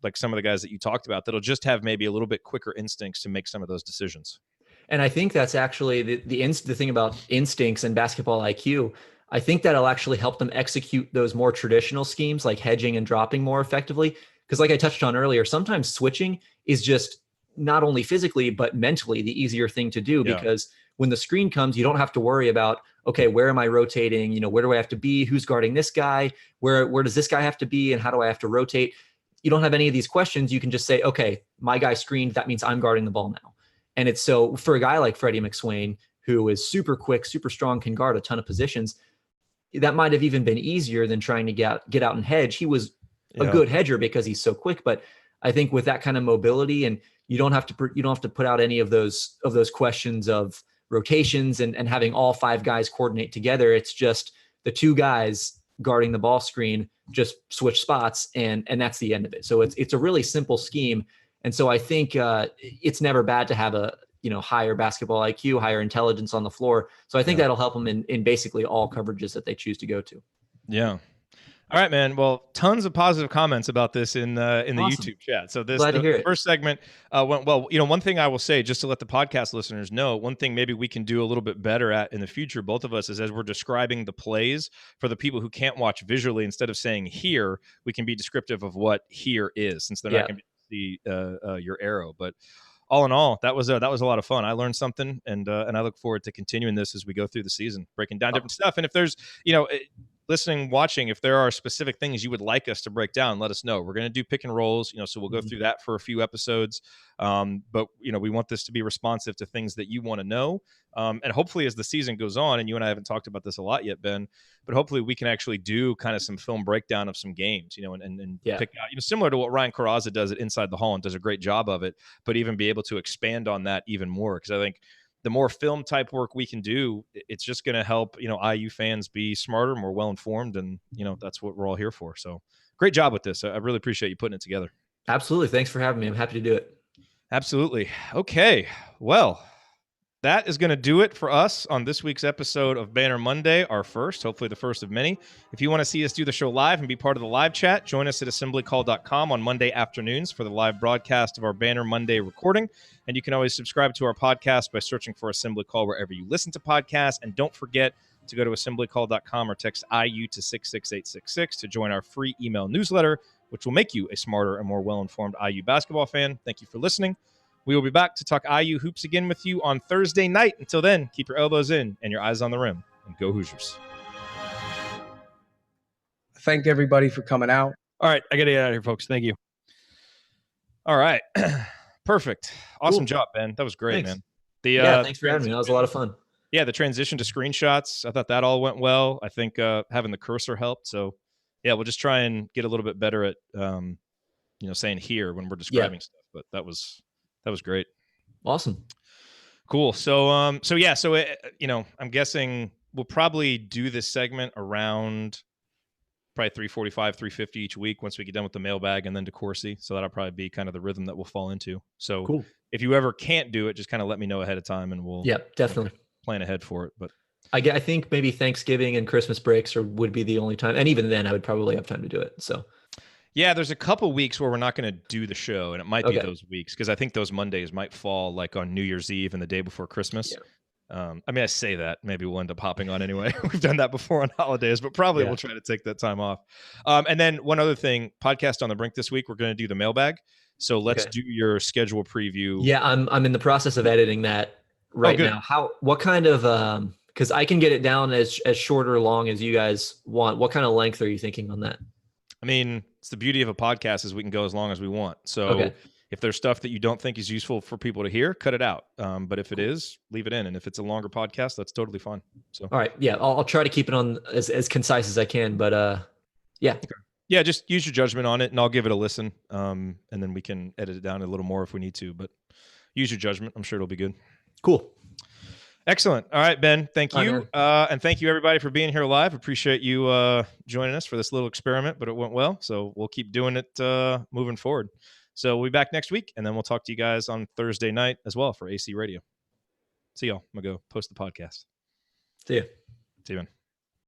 like some of the guys that you talked about, that'll just have maybe a little bit quicker instincts to make some of those decisions. And I think that's actually the thing about instincts and basketball IQ. I think that'll actually help them execute those more traditional schemes like hedging and dropping more effectively. Because like I touched on earlier, sometimes switching is just not only physically, but mentally the easier thing to do, because when the screen comes, you don't have to worry about, okay, where am I rotating? Where do I have to be? Who's guarding this guy? Where does this guy have to be? And how do I have to rotate? You don't have any of these questions. You can just say, okay, my guy screened. That means I'm guarding the ball now. And it's so for a guy like Freddie McSwain, who is super quick, super strong, can guard a ton of positions, that might have even been easier than trying to get out and hedge. He was a good hedger because he's so quick. But I think with that kind of mobility, and you don't have to put out any of those questions of rotations and having all 5 guys coordinate together. It's just the 2 guys guarding the ball screen, just switch spots, and that's the end of it. So it's a really simple scheme. And so I think it's never bad to have a higher basketball IQ, higher intelligence on the floor. So I think that'll help them in basically all coverages that they choose to go to. Yeah. All right, man. Well, tons of positive comments about this in the YouTube chat. So the first segment went well. One thing I will say, just to let the podcast listeners know, one thing maybe we can do a little bit better at in the future, both of us, is as we're describing the plays for the people who can't watch visually, instead of saying here, we can be descriptive of what here is, since they're not going to see your arrow. But all in all, that was a lot of fun. I learned something, and I look forward to continuing this as we go through the season, breaking down different stuff. And if there's, listening, watching, if there are specific things you would like us to break down, let us know. We're going to do pick and rolls, so we'll go through that for a few episodes. But we want this to be responsive to things that you want to know. And hopefully as the season goes on, and you and I haven't talked about this a lot yet, Ben, but hopefully we can actually do kind of some film breakdown of some games, and pick out, similar to what Ryan Carrazza does at Inside the Hall, and does a great job of it, but even be able to expand on that even more. Because I think the more film type work we can do, it's just going to help, IU fans be smarter, more well-informed. And, that's what we're all here for. So great job with this. I really appreciate you putting it together. Absolutely. Thanks for having me. I'm happy to do it. Absolutely. Okay. Well, that is going to do it for us on this week's episode of Banner Monday, our first, hopefully the first of many. If you want to see us do the show live and be part of the live chat, join us at assemblycall.com on Monday afternoons for the live broadcast of our Banner Monday recording. And you can always subscribe to our podcast by searching for Assembly Call wherever you listen to podcasts. And don't forget to go to assemblycall.com or text IU to 66866 to join our free email newsletter, which will make you a smarter and more well-informed IU basketball fan. Thank you for listening. We will be back to talk IU hoops again with you on Thursday night. Until then, keep your elbows in and your eyes on the rim, and go Hoosiers. Thank everybody for coming out. All right, I got to get out of here, folks. Thank you. All right. Perfect. Awesome Cool. job, Ben. That was great, Thanks. man. Thanks for having me. That was a lot of fun. Yeah, the transition to screenshots, I thought that all went well. I think having the cursor helped. So, yeah, we'll just try and get a little bit better at, saying here when we're describing stuff. But that was great. Awesome. Cool. So, I'm guessing we'll probably do this segment around probably 345, 350 each week once we get done with the mailbag and then DeCourcy. So that'll probably be kind of the rhythm that we'll fall into. So Cool. If you ever can't do it, just kind of let me know ahead of time and we'll definitely plan ahead for it. But I think maybe Thanksgiving and Christmas breaks would be the only time. And even then I would probably have time to do it. So yeah, there's a couple weeks where we're not going to do the show, and it might be those weeks because I think those Mondays might fall like on New Year's Eve and the day before Christmas. Yeah. I say that maybe we'll end up hopping on anyway. We've done that before on holidays, but probably we'll try to take that time off. And then one other thing, podcast on the brink this week, we're going to do the mailbag. So let's do your schedule preview. Yeah, I'm in the process of editing that right now. What kind of because I can get it down as short or long as you guys want. What kind of length are you thinking on that? I mean, it's the beauty of a podcast is we can go as long as we want. So if there's stuff that you don't think is useful for people to hear, cut it out. But if it is, leave it in. And if it's a longer podcast, that's totally fine. So all right, yeah, I'll try to keep it on as concise as I can. But yeah, just use your judgment on it, and I'll give it a listen. And then we can edit it down a little more if we need to. But use your judgment. I'm sure it'll be good. Cool. Excellent. All right, Ben, thank you. And thank you, everybody, for being here live. Appreciate you joining us for this little experiment, but it went well. So we'll keep doing it moving forward. So we'll be back next week, and then we'll talk to you guys on Thursday night as well for AC Radio. See y'all. I'm going to go post the podcast. See ya. See you, man.